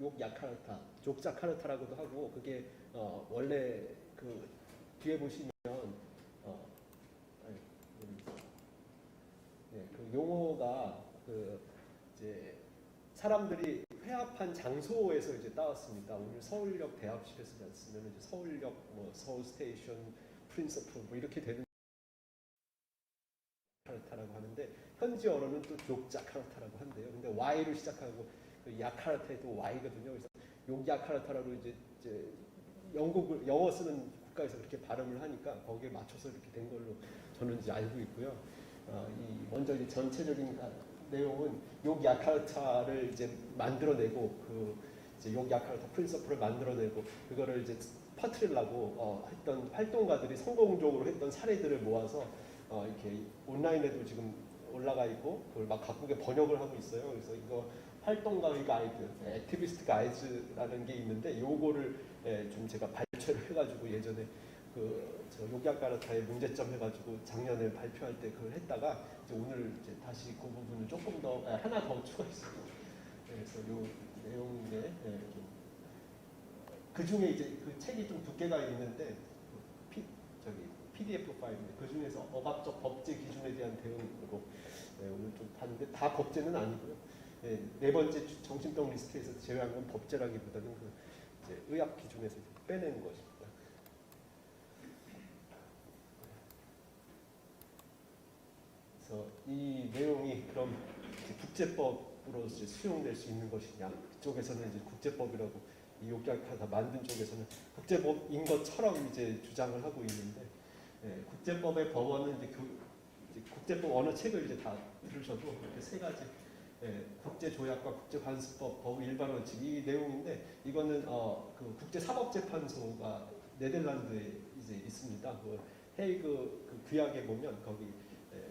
욕 야카르타, 족자카르타라고도 하고 그게 원래 그 뒤에 보시면 아니, 그 용어가 그 이제 사람들이 회합한 장소에서 이제 따왔습니다. 오늘 서울역 대합실에서 쓰면 이제 서울역 뭐 서울 스테이션 프린서플 뭐 이렇게 되는 카르타라고 하는데 현지 언어는 또 욕자카르타라고 한대요. 근데 Y로 시작하고 그 야카르타에도 Y거든요. 그래서 욕야카르타라고 이제 영어 쓰는 국가에서 그렇게 발음을 하니까 거기에 맞춰서 이렇게 된 걸로 저는 이제 알고 있고요. 먼저 이제 전체적인 내용은 욕야카르타를 이제 만들어내고 그 이제 욕야카르타 프린서플을 만들어내고 그거를 이제 퍼뜨리려고 했던 활동가들이 성공적으로 했던 사례들을 모아서 이렇게 온라인에도 지금 올라가 있고 그걸 막 각국에 번역을 하고 있어요. 그래서 이거 활동가의 가이드, 액티비스트 가이드라는 게 있는데 요거를 좀 제가 발췌를 해가지고 예전에 저 욕야카르타의 문제점 해가지고 작년에 발표할 때 그걸 했다가 이제 오늘 이제 다시 그 부분을 조금 더 하나 더 추가했습니다. 그래서 요 내용인데 그 중에 이제 그 책이 좀 두께가 있는데 PDF 파일인데 그 중에서 억압적 법제 기준에 대한 대응이고 오늘 좀 봤는데 다 법제는 아니고요. 네 번째 정신병 리스트에서 제외한 건 법제라기보다는 그 이제 의학 기준에서 빼낸 것입니다. 그래서 이 내용이 그럼 국제법으로 이제 수용될 수 있는 것이냐? 그쪽에서는 이제 국제법이라고 이 욕야카르타 만든 쪽에서는 국제법인 것처럼 이제 주장을 하고 있는데 국제법의 법원은 이제 국제법 어느 책을 이제 다 들으셔도 이렇게 세 가지 국제조약과 국제관습법, 법 일반 원칙 이 내용인데 이거는 그 국제사법재판소가 네덜란드에 이제 있습니다. 그 헤이그 그 규약에 보면 거기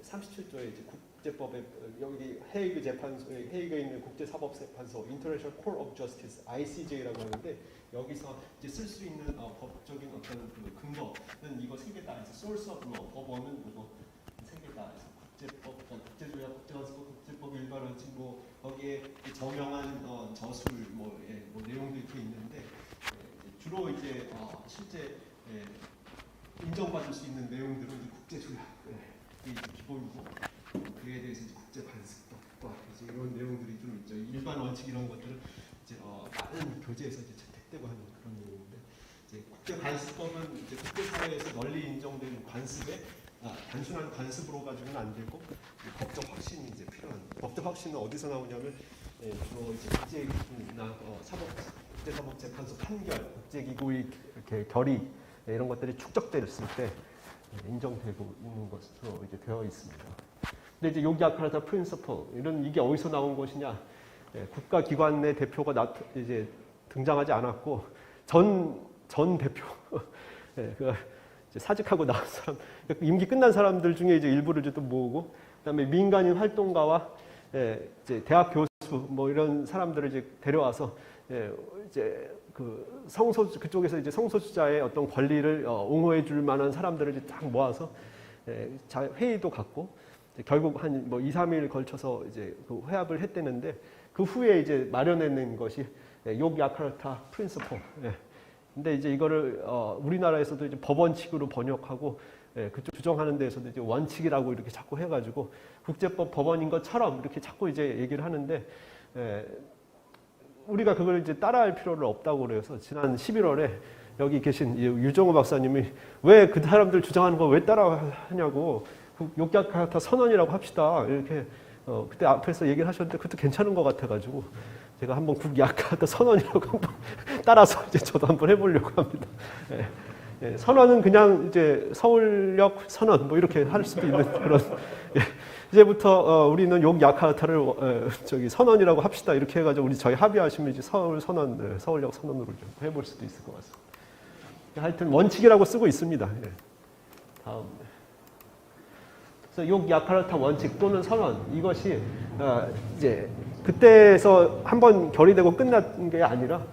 37조에 이제 국제법에 여기 헤이그 재판소에 헤이그에 있는 국제사법재판소 International Court of Justice (ICJ라고) 하는데 여기서 이제 쓸 수 있는 법적인 어떤 그 근거는 이거 세 개다. Source of Law 법원은 이거 세 개다. 국제법, 국제조약, 국제관습법, 국제법 일반 원칙 뭐 거기에 정형한 저술 뭐 내용도 이렇게 있는데 주로 이제 실제 인정받을 수 있는 내용들은 이제 국제조약 이게 기본이고 그에 대해서 이제 국제관습법과 이제 이런 내용들이 좀 있죠. 일반 원칙 이런 것들은 이제 많은 교재에서 이제 채택되고 하는 그런 내용인데 이제 국제관습법은 이제 국제사회에서 널리 인정된 관습에 단순한 관습으로 가지고는 안 되고 법적 확신이 이제 필요한. 법적 확신은 어디서 나오냐면 주로 이제 국제기구나 국제사법재판소 판결, 국제기구의 이렇게 결의 이런 것들이 축적됐을 때 인정되고 있는 것으로 이제 되어 있습니다. 근데 이제 욕야카르타 프린서플 이게 어디서 나온 것이냐? 국가기관 내 대표가 이제 등장하지 않았고 전 대표 사직하고 나온 사람, 임기 끝난 사람들 중에 이제 일부를 또 모으고, 그다음에 민간인 활동가와 이제 대학 교수 뭐 이런 사람들을 이제 데려와서 이제 그 그쪽에서 이제 성소수자의 어떤 권리를 옹호해줄 만한 사람들을 이제 딱 모아서 회의도 갖고 결국 한 뭐 2-3일 걸쳐서 이제 그 회합을 했대는데 그 후에 이제 마련해낸 것이 욕야카르타 프린서플. 근데 이제 이거를 우리나라에서도 이제 법원칙으로 번역하고 그쪽 규정하는 데에서도 이제 원칙이라고 이렇게 자꾸 해가지고 국제법 법원인 것처럼 이렇게 자꾸 이제 얘기를 하는데 우리가 그걸 이제 따라할 필요는 없다고 그래서 지난 11월에 여기 계신 유정호 박사님이 왜 그 사람들 주장하는 거 왜 따라하냐고 욕야카르타 선언이라고 합시다 이렇게 그때 앞에서 얘기를 하셨는데 그것도 괜찮은 것 같아가지고. 제가 한번 국야카르타 선언이라고 한번 따라서 이제 저도 한번 해보려고 합니다. 선언은 그냥 이제 서울역 선언 뭐 이렇게 할 수도 있는 그런. 이제부터 우리는 욕야카르타를 선언이라고 합시다 이렇게 해가지고 저희 합의하시면 이제 서울 선언, 서울역 선언으로 좀 해볼 수도 있을 것 같습니다. 하여튼 원칙이라고 쓰고 있습니다. 다음. 그래서 욕야카르타 원칙 또는 선언 이것이 이제 그때에서 한번 결의되고 끝난 게 아니라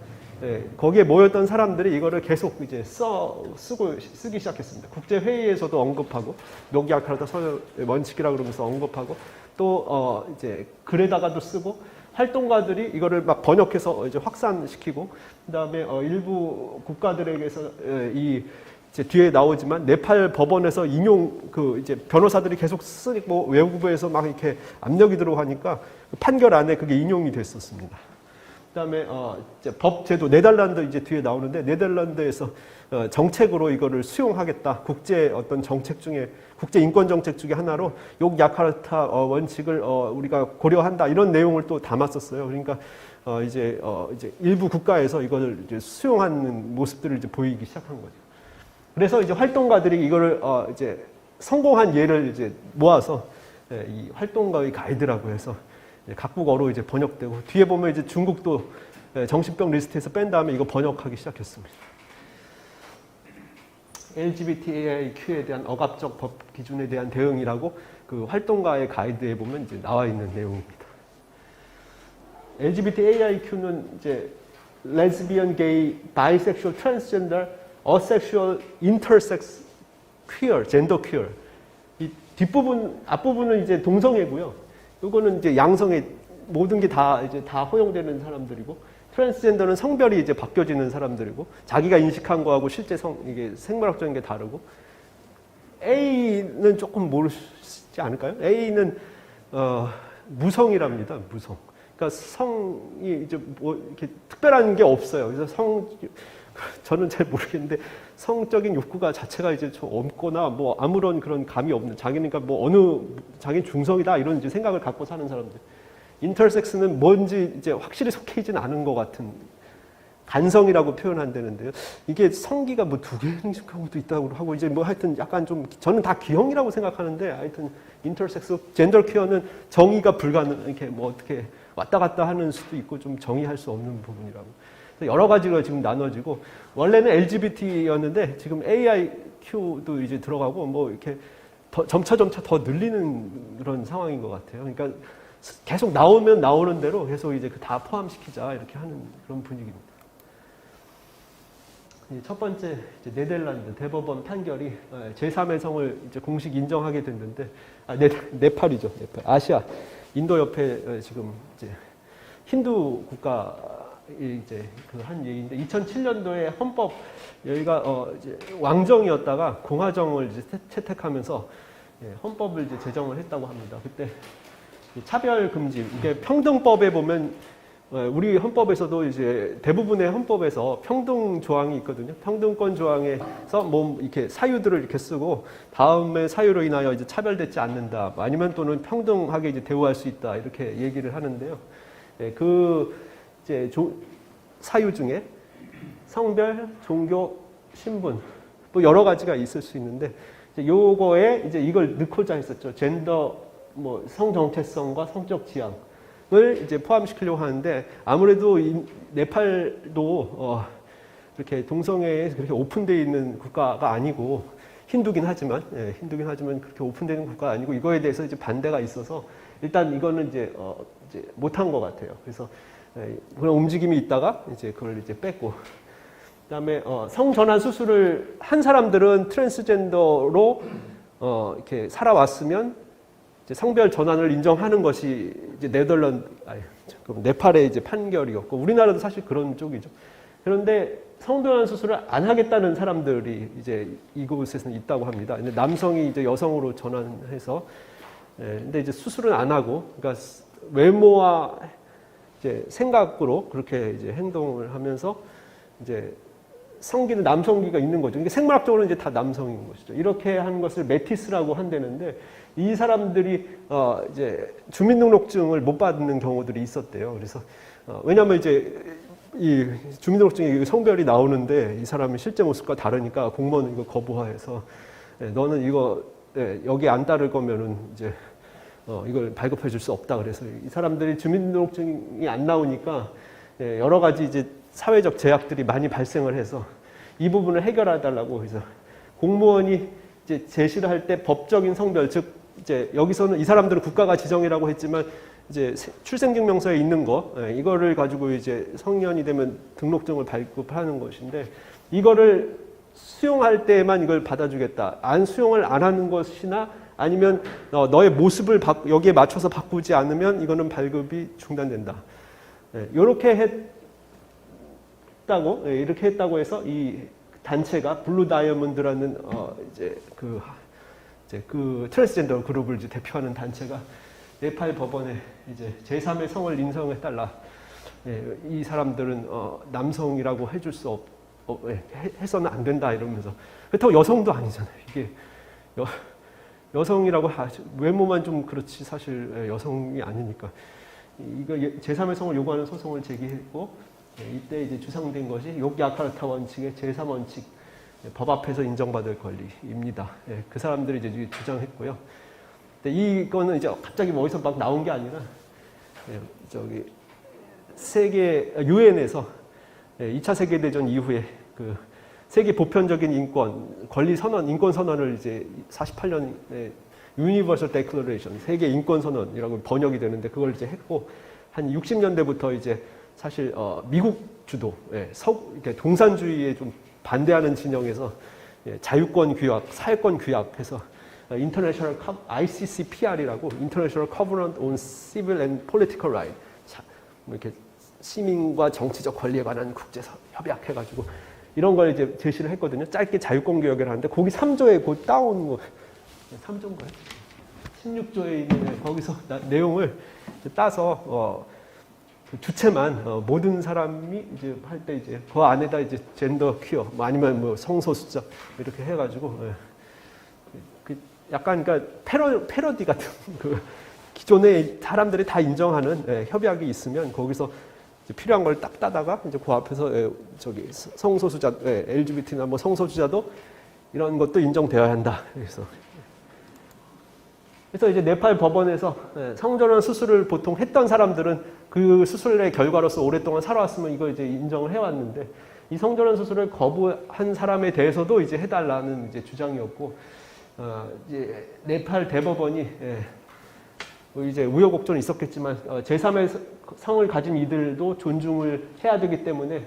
거기에 모였던 사람들이 이거를 계속 이제 쓰기 시작했습니다. 국제회의에서도 언급하고 욕야카르타 선언 원칙이라고 그러면서 언급하고 또 이제 글에다가도 쓰고 활동가들이 이거를 막 번역해서 이제 확산시키고, 그다음에 일부 국가들에게서 이 이제 뒤에 나오지만 네팔 법원에서 인용 이제 변호사들이 계속 쓰고 외국부에서 막 이렇게 압력이 들어가니까 판결 안에 그게 인용이 됐었습니다. 그다음에 이제 법 제도 네덜란드 이제 뒤에 나오는데 네덜란드에서 정책으로 이거를 수용하겠다. 국제 어떤 정책 중에 국제 인권 정책 중에 하나로 욕야카르타 원칙을 우리가 고려한다. 이런 내용을 또 담았었어요. 그러니까 이제 일부 국가에서 이걸 이제 수용하는 모습들을 이제 보이기 시작한 거죠. 그래서 이제 활동가들이 이거를 이제 성공한 예를 이제 모아서 이 활동가의 가이드라고 해서 각국어로 이제 번역되고, 뒤에 보면 이제 중국도 정신병 리스트에서 뺀 다음에 이거 번역하기 시작했습니다. LGBTQ에 대한 억압적 법 기준에 대한 대응이라고 그 활동가의 가이드에 보면 이제 나와 있는 내용입니다. LGBTAIQ는 이제 레즈비언, 게이, 바이섹슈얼, 트랜스젠더, 어섹슈얼, 인터섹스, 퀴어, 젠더 퀴어. 이 뒷부분, 앞부분은 이제 동성애고요. 이거는 이제 양성애, 모든 게 다 이제 다 허용되는 사람들이고, 트랜스젠더는 성별이 이제 바뀌어지는 사람들이고, 자기가 인식한 거하고 실제 이게 생물학적인 게 다르고, A는 조금 모르시지 않을까요? A는 무성이랍니다. 무성. 그러니까 성이 이제 뭐 이렇게 특별한 게 없어요. 그래서 저는 잘 모르겠는데 성적인 욕구가 자체가 이제 좀 없거나 뭐 아무런 그런 감이 없는, 자기는 그러니까 뭐 자기는 중성이다 이런 이제 생각을 갖고 사는 사람들. 인터섹스는 뭔지 이제 확실히 속해 있지는 않은 것 같은 간성이라고 표현한다는데요. 이게 성기가 뭐 2개인 경우도 있다고 하고, 이제 뭐 하여튼 약간 좀 저는 다 기형이라고 생각하는데, 하여튼 인터섹스, 젠더 퀴어는 정의가 이렇게 뭐 어떻게 왔다 갔다 하는 수도 있고 좀 정의할 수 없는 부분이라고. 여러 가지로 지금 나눠지고, 원래는 LGBT였는데 지금 AIQ도 이제 들어가고 뭐 이렇게 점차 더 늘리는 그런 상황인 것 같아요. 그러니까 계속 나오면 나오는 대로 계속 이제 다 포함시키자 이렇게 하는 그런 분위기입니다. 첫 번째 이제 네덜란드 대법원 판결이 제3의 성을 이제 공식 인정하게 됐는데, 네팔이죠. 네팔. 아시아 인도 옆에 지금 이제 힌두 국가 이제 그 한 얘기인데, 2007년도에 헌법, 여기가 이제 왕정이었다가 공화정을 이제 채택하면서 헌법을 이제 제정을 했다고 합니다. 그때 차별 금지, 이게 평등법에 보면 우리 헌법에서도 이제 대부분의 헌법에서 평등 조항이 있거든요. 평등권 조항에서 뭐 이렇게 사유들을 이렇게 쓰고, 다음에 사유로 인하여 이제 차별되지 않는다, 아니면 또는 평등하게 이제 대우할 수 있다 이렇게 얘기를 하는데요. 그 이제 사유 중에 성별, 종교, 신분 뭐 여러 가지가 있을 수 있는데, 이제 요거에 이제 이걸 넣고자 했었죠. 젠더, 뭐 성 정체성과 성적 지향을 이제 포함시키려고 하는데, 아무래도 네팔도 이렇게 동성애에 그렇게 오픈되어 있는 국가가 아니고, 힌두긴 하지만 그렇게 오픈되어 있는 국가가 아니고, 이거에 대해서 이제 반대가 있어서 일단 이거는 이제 못한 것 같아요. 그래서 그런 움직임이 있다가 이제 그걸 이제 뺐고, 그다음에 성전환 수술을 한 사람들은 트랜스젠더로 이렇게 살아왔으면 이제 성별 전환을 인정하는 것이 이제 네팔의 이제 판결이었고, 우리나라도 사실 그런 쪽이죠. 그런데 성전환 수술을 안 하겠다는 사람들이 이제 이곳에서는 있다고 합니다. 근데 남성이 이제 여성으로 전환해서, 근데 이제 수술은 안 하고, 그러니까 외모와 이제 생각으로 그렇게 이제 행동을 하면서 이제 성기는 남성기가 있는 거죠. 이게 생물학적으로 이제 다 남성인 것이죠. 이렇게 한 것을 메티스라고 한다는데, 이 사람들이 이제 주민등록증을 못 받는 경우들이 있었대요. 그래서 왜냐하면 이제 이 주민등록증에 성별이 나오는데 이 사람이 실제 모습과 다르니까 공무원은 이거 거부해서, 너는 이거 여기 안 따를 거면은 이제 이걸 발급해 줄 수 없다. 그래서 이 사람들이 주민등록증이 안 나오니까 여러 가지 이제 사회적 제약들이 많이 발생을 해서 이 부분을 해결해달라고 해서 공무원이 이제 제시를 할 때 법적인 성별, 즉 이제 여기서는 이 사람들은 국가가 지정이라고 했지만 이제 출생증명서에 있는 거, 이거를 가지고 이제 성년이 되면 등록증을 발급하는 것인데, 이거를 수용할 때만 이걸 받아주겠다. 수용을 안 하는 것이나 아니면 너의 모습을 여기에 맞춰서 바꾸지 않으면 이거는 발급이 중단된다. 이렇게 했다고 이렇게 했다고 해서 이 단체가 블루 다이아몬드라는 이제 그 트랜스젠더 그룹을 이제 대표하는 단체가 네팔 법원에 이제 제3의 성을 인정해달라. 이 사람들은 남성이라고 해줄 수 해서는 안 된다 이러면서. 그렇다고 여성도 아니잖아요. 이게 여성이라고 외모만 좀 그렇지 사실 여성이 아니니까. 이거 제3의 성을 요구하는 소송을 제기했고 이때 이제 주장된 것이 욕야카르타 원칙의 제3원칙 법 앞에서 인정받을 권리입니다. 그 사람들이 이제 주장했고요. 근데 이거는 이제 갑자기 어디서 막 나온 게 아니라 저기 세계 유엔에서 2차 세계 대전 이후에 그 세계 보편적인 인권 권리 선언 인권 선언을 이제 48년에 유니버설 데클러레이션 세계 인권 선언이라고 번역이 되는데 그걸 이제 했고 한 60년대부터 이제 사실 미국 주도 이렇게 동산주의에 좀 반대하는 진영에서 자유권 규약, 사회권 규약해서 인터내셔널 ICCPR이라고 International Covenant on Civil and Political Right 이렇게 시민과 정치적 권리에 관한 국제 협약 해가지고 이런 걸 이제 제시를 했거든요. 짧게 자유권 규약을 하는데 거기 3조에 곧 따온 거 3조인가요? 16조에 있는 거기서 내용을 따서 주체만 모든 사람이 이제 할 때 이제 그 안에다 이제 젠더 퀴어 뭐 아니면 뭐 성소수자 이렇게 해가지고 약간 그러니까 패러디 같은 그 기존에 사람들이 다 인정하는 협약이 있으면 거기서 이제 필요한 걸 딱 따다가 이제 그 앞에서 저기 성소수자 LGBT나 뭐 성소수자도 이런 것도 인정되어야 한다. 그래서 이제 네팔 법원에서 성전환 수술을 보통 했던 사람들은 그 수술의 결과로서 오랫동안 살아왔으면 이거 이제 인정을 해왔는데 이 성전환 수술을 거부한 사람에 대해서도 이제 해달라는 이제 주장이었고 이제 네팔 대법원이 뭐 이제 우여곡절이 있었겠지만 제3의 성을 가진 이들도 존중을 해야 되기 때문에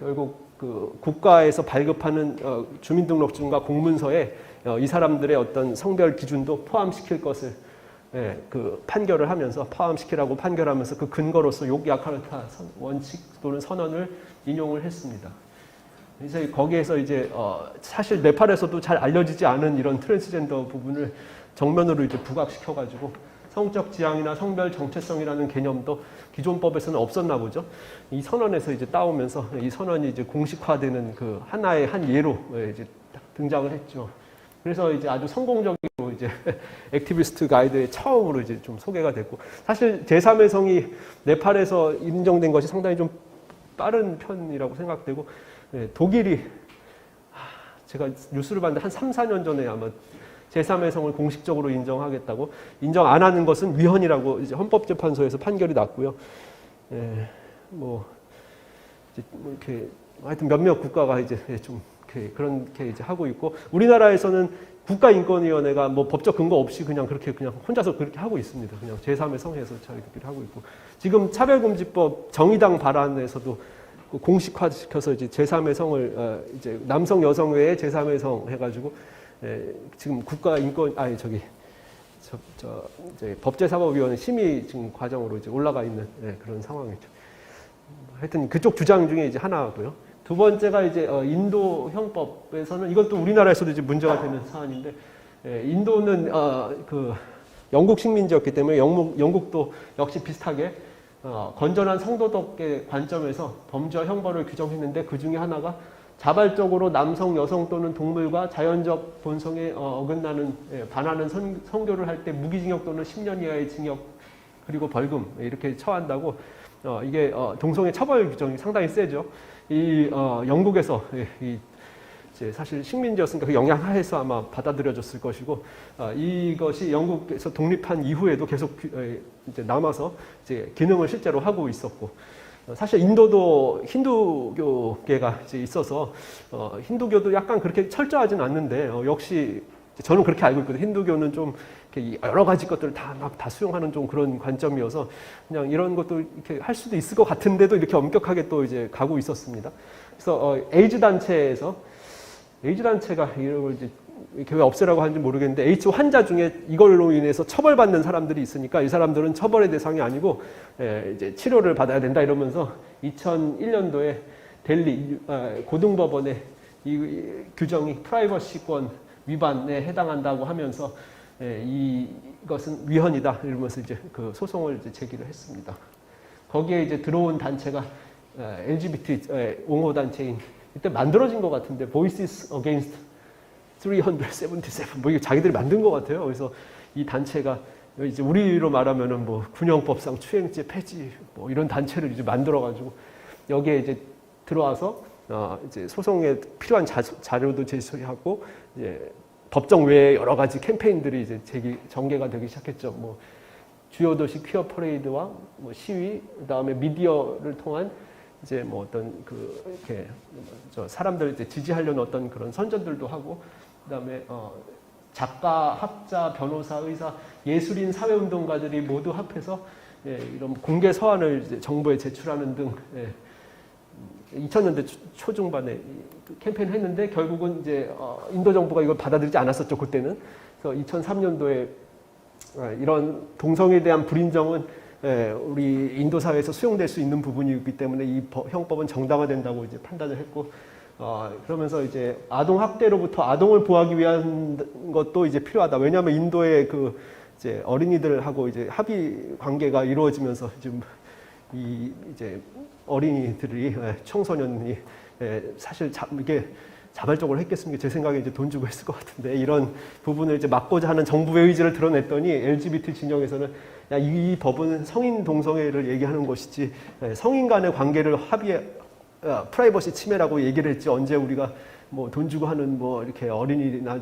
결국 그 국가에서 발급하는 주민등록증과 공문서에 이 사람들의 어떤 성별 기준도 포함시킬 것을 그 판결을 하면서 포함시키라고 판결하면서 그 근거로서 욕야카르타 원칙 또는 선언을 인용을 했습니다. 이제 거기에서 이제 사실 네팔에서도 잘 알려지지 않은 이런 트랜스젠더 부분을 정면으로 이제 부각시켜가지고 성적 지향이나 성별 정체성이라는 개념도 기존 법에서는 없었나 보죠. 이 선언에서 이제 따오면서 이 선언이 이제 공식화되는 그 하나의 한 예로 이제 등장을 했죠. 그래서 이제 아주 성공적으로 이제 액티비스트 가이드의 처음으로 이제 좀 소개가 됐고 사실 제3의 성이 네팔에서 인정된 것이 상당히 좀 빠른 편이라고 생각되고 독일이 제가 뉴스를 봤는데 한 3, 4년 전에 아마 제3의 성을 공식적으로 인정하겠다고 인정 안 하는 것은 위헌이라고 이제 헌법재판소에서 판결이 났고요. 뭐 이렇게 하여튼 몇몇 국가가 이제 좀 그렇게 이제 하고 있고 우리나라에서는 국가인권위원회가 뭐 법적 근거 없이 그냥 그렇게 그냥 혼자서 그렇게 하고 있습니다. 그냥 제3의 성에서 자기들끼리 하고 있고 지금 차별금지법 정의당 발안에서도 공식화시켜서 이제 제3의 성을 이제 남성 여성 외에 제3의 성 해가지고 지금 국가인권 이제 법제사법위원회 심의 지금 과정으로 이제 올라가 있는 그런 상황이죠. 하여튼 그쪽 주장 중에 이제 하나고요. 두 번째가 이제 인도 형법에서는 이것도 우리나라에서도 이제 문제가 되는 사안인데 인도는 그 영국 식민지였기 때문에 영국도 역시 비슷하게 건전한 성도덕의 관점에서 범죄와 형벌을 규정했는데 그 중에 하나가 자발적으로 남성, 여성 또는 동물과 자연적 본성에 어긋나는 반하는 성교를 할 때 무기징역 또는 10년 이하의 징역 그리고 벌금 이렇게 처한다고 이게 동성애 처벌 규정이 상당히 세죠. 이 영국에서 이제 사실 식민지였으니까 그 영향 하에서 아마 받아들여졌을 것이고 이것이 영국에서 독립한 이후에도 계속 이제 남아서 이제 기능을 실제로 하고 있었고 사실 인도도 힌두교계가 이제 있어서 힌두교도 약간 그렇게 철저하진 않는데 역시 저는 그렇게 알고 있거든요. 힌두교는 좀 여러 가지 것들을 다 수용하는 좀 그런 관점이어서 그냥 이런 것도 이렇게 할 수도 있을 것 같은데도 이렇게 엄격하게 또 이제 가고 있었습니다. 그래서 에이즈 단체가 이걸 이제 왜 없애라고 하는지 모르겠는데 AIDS 환자 중에 이걸로 인해서 처벌받는 사람들이 있으니까 이 사람들은 처벌의 대상이 아니고 이제 치료를 받아야 된다 이러면서 2001년도에 델리 고등법원에 이 규정이 프라이버시권 위반에 해당한다고 하면서 이것은 위헌이다 이러면서 이제 그 소송을 이제 제기를 했습니다. 거기에 이제 들어온 단체가 LGBT 옹호 단체인 이때 만들어진 것 같은데 Voices Against 377 뭐 이게 자기들이 만든 것 같아요. 그래서 이 단체가 이제 우리로 말하면은 뭐 군형법상 추행죄 폐지 뭐 이런 단체를 이제 만들어가지고 여기에 이제 들어와서 이제 소송에 필요한 자료도 제시하고 이제 법정 외에 여러 가지 캠페인들이 이제 전개가 되기 시작했죠. 뭐 주요 도시 퀴어 퍼레이드와 뭐 시위, 그다음에 미디어를 통한 이제 뭐 어떤 그 이렇게 사람들 이제 지지하려는 어떤 그런 선전들도 하고, 그다음에 작가, 학자, 변호사, 의사, 예술인, 사회운동가들이 모두 합해서 이런 공개 서한을 이제 정부에 제출하는 등 2000년대 초중반에 캠페인을 했는데 결국은 이제 인도 정부가 이걸 받아들이지 않았었죠, 그때는. 그래서 2003년도에 이런 동성애에 대한 불인정은 우리 인도 사회에서 수용될 수 있는 부분이기 때문에 이 형법은 정당화된다고 이제 판단을 했고, 그러면서 이제 아동 학대로부터 아동을 보호하기 위한 것도 이제 필요하다. 왜냐하면 인도의 그 이제 어린이들하고 이제 합의 관계가 이루어지면서 지금 이제 어린이들이 청소년이 사실 이게 자발적으로 했겠습니까? 제 생각에 이제 돈 주고 했을 것 같은데 이런 부분을 이제 막고자 하는 정부의 의지를 드러냈더니 LGBT 진영에서는 야, 이 법은 성인 동성애를 얘기하는 것이지 성인 간의 관계를 프라이버시 침해라고 얘기를 했지 언제 우리가 뭐 돈 주고 하는 뭐 이렇게 어린이나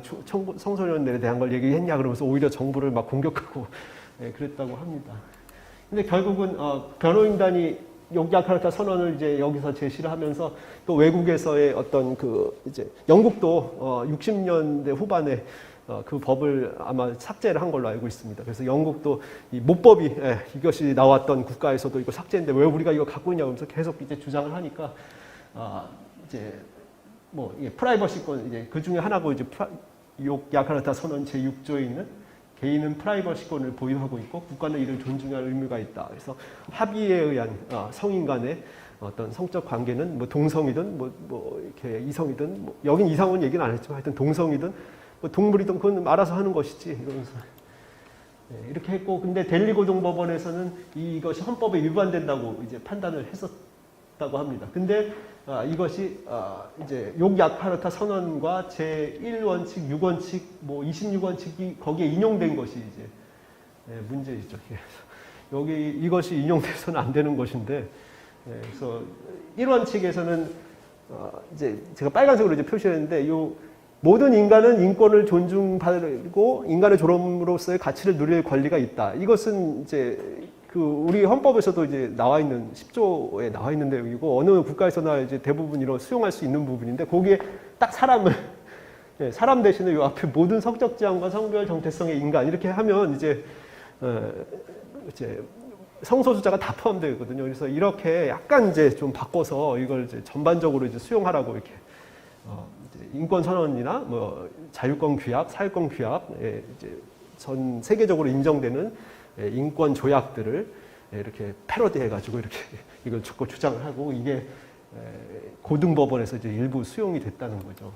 청소년들에 대한 걸 얘기했냐 그러면서 오히려 정부를 막 공격하고 그랬다고 합니다. 근데 결국은 변호인단이 욕야카르타 선언을 이제 여기서 제시를 하면서 또 외국에서의 어떤 그 이제 영국도 60년대 후반에 그 법을 아마 삭제를 한 걸로 알고 있습니다. 그래서 영국도 이 모법이 이것이 나왔던 국가에서도 이거 삭제인데 왜 우리가 이거 갖고 있냐 그러면서 계속 이제 주장을 하니까 이제 뭐 프라이버시권 이제 그 중에 하나고 이제 욕야카르타 선언 제6조에 있는 개인은 프라이버시권을 보유하고 있고 국가는 이를 존중할 의무가 있다. 그래서 합의에 의한 성인 간의 어떤 성적 관계는 뭐 동성이든 뭐 이렇게 이성이든 뭐 여긴 이성은 얘기는 안 했지만 하여튼 동성이든 뭐 동물이든 그건 알아서 하는 것이지 이러면서 이렇게 했고, 근데 델리 고등법원에서는 이것이 헌법에 위반된다고 이제 판단을 했었다고 합니다. 근데 이것이 이제 욕야카르타 선언과 제1원칙, 6원칙, 뭐 26원칙이 거기에 인용된 것이 이제 문제이죠. 여기 이것이 인용돼서는 안 되는 것인데, 그래서 1원칙에서는 이제 제가 빨간색으로 이제 표시했는데, 요 모든 인간은 인권을 존중받고 인간의 존엄으로서의 가치를 누릴 권리가 있다. 이것은 이제 그 우리 헌법에서도 이제 나와 있는 10조에 나와 있는 내용이고 어느 국가에서나 이제 대부분 이런 수용할 수 있는 부분인데 거기에 딱 사람 대신에 요 앞에 모든 성적 지향과 성별 정체성의 인간 이렇게 하면 이제 성소수자가 다 포함되거든요. 그래서 이렇게 약간 이제 좀 바꿔서 이걸 이제 전반적으로 이제 수용하라고 이렇게 이제 인권 선언이나 뭐 자유권 규약, 사회권 규약, 이제 전 세계적으로 인정되는 인권 조약들을 이렇게 패러디해가지고 이렇게 이걸 자꾸 주장을 하고 이게 고등법원에서 이제 일부 수용이 됐다는 거죠.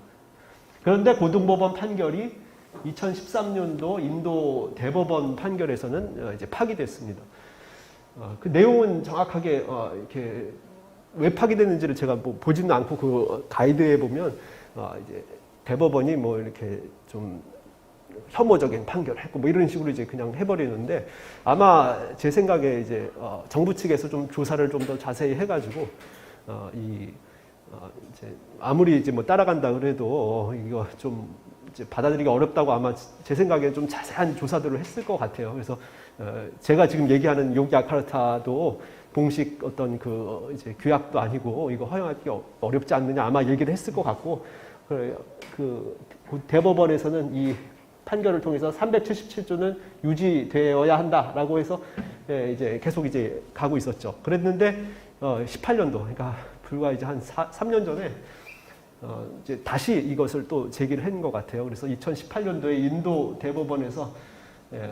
그런데 고등법원 판결이 2013년도 인도 대법원 판결에서는 이제 파기됐습니다. 그 내용은 정확하게 이렇게 왜 파기됐는지를 제가 뭐 보지는 않고 그 가이드에 보면 이제 대법원이 뭐 이렇게 좀 혐오적인 판결을 했고 뭐 이런 식으로 이제 그냥 해버리는데 아마 제 생각에 이제 정부 측에서 좀 조사를 좀 더 자세히 해가지고 이제 아무리 이제 뭐 따라간다 그래도 이거 좀 이제 받아들이기 어렵다고 아마 제 생각에 좀 자세한 조사들을 했을 것 같아요. 그래서 제가 지금 얘기하는 욕야카르타도 공식 어떤 그 이제 규약도 아니고 이거 허용하기 어렵지 않느냐 아마 얘기를 했을 것 같고 그 대법원에서는 이 판결을 통해서 377조는 유지되어야 한다라고 해서 이제 계속 이제 가고 있었죠. 그랬는데 18년도 그러니까 불과 이제 한 3년 전에 이제 다시 이것을 또 제기를 한 것 같아요. 그래서 2018년도에 인도 대법원에서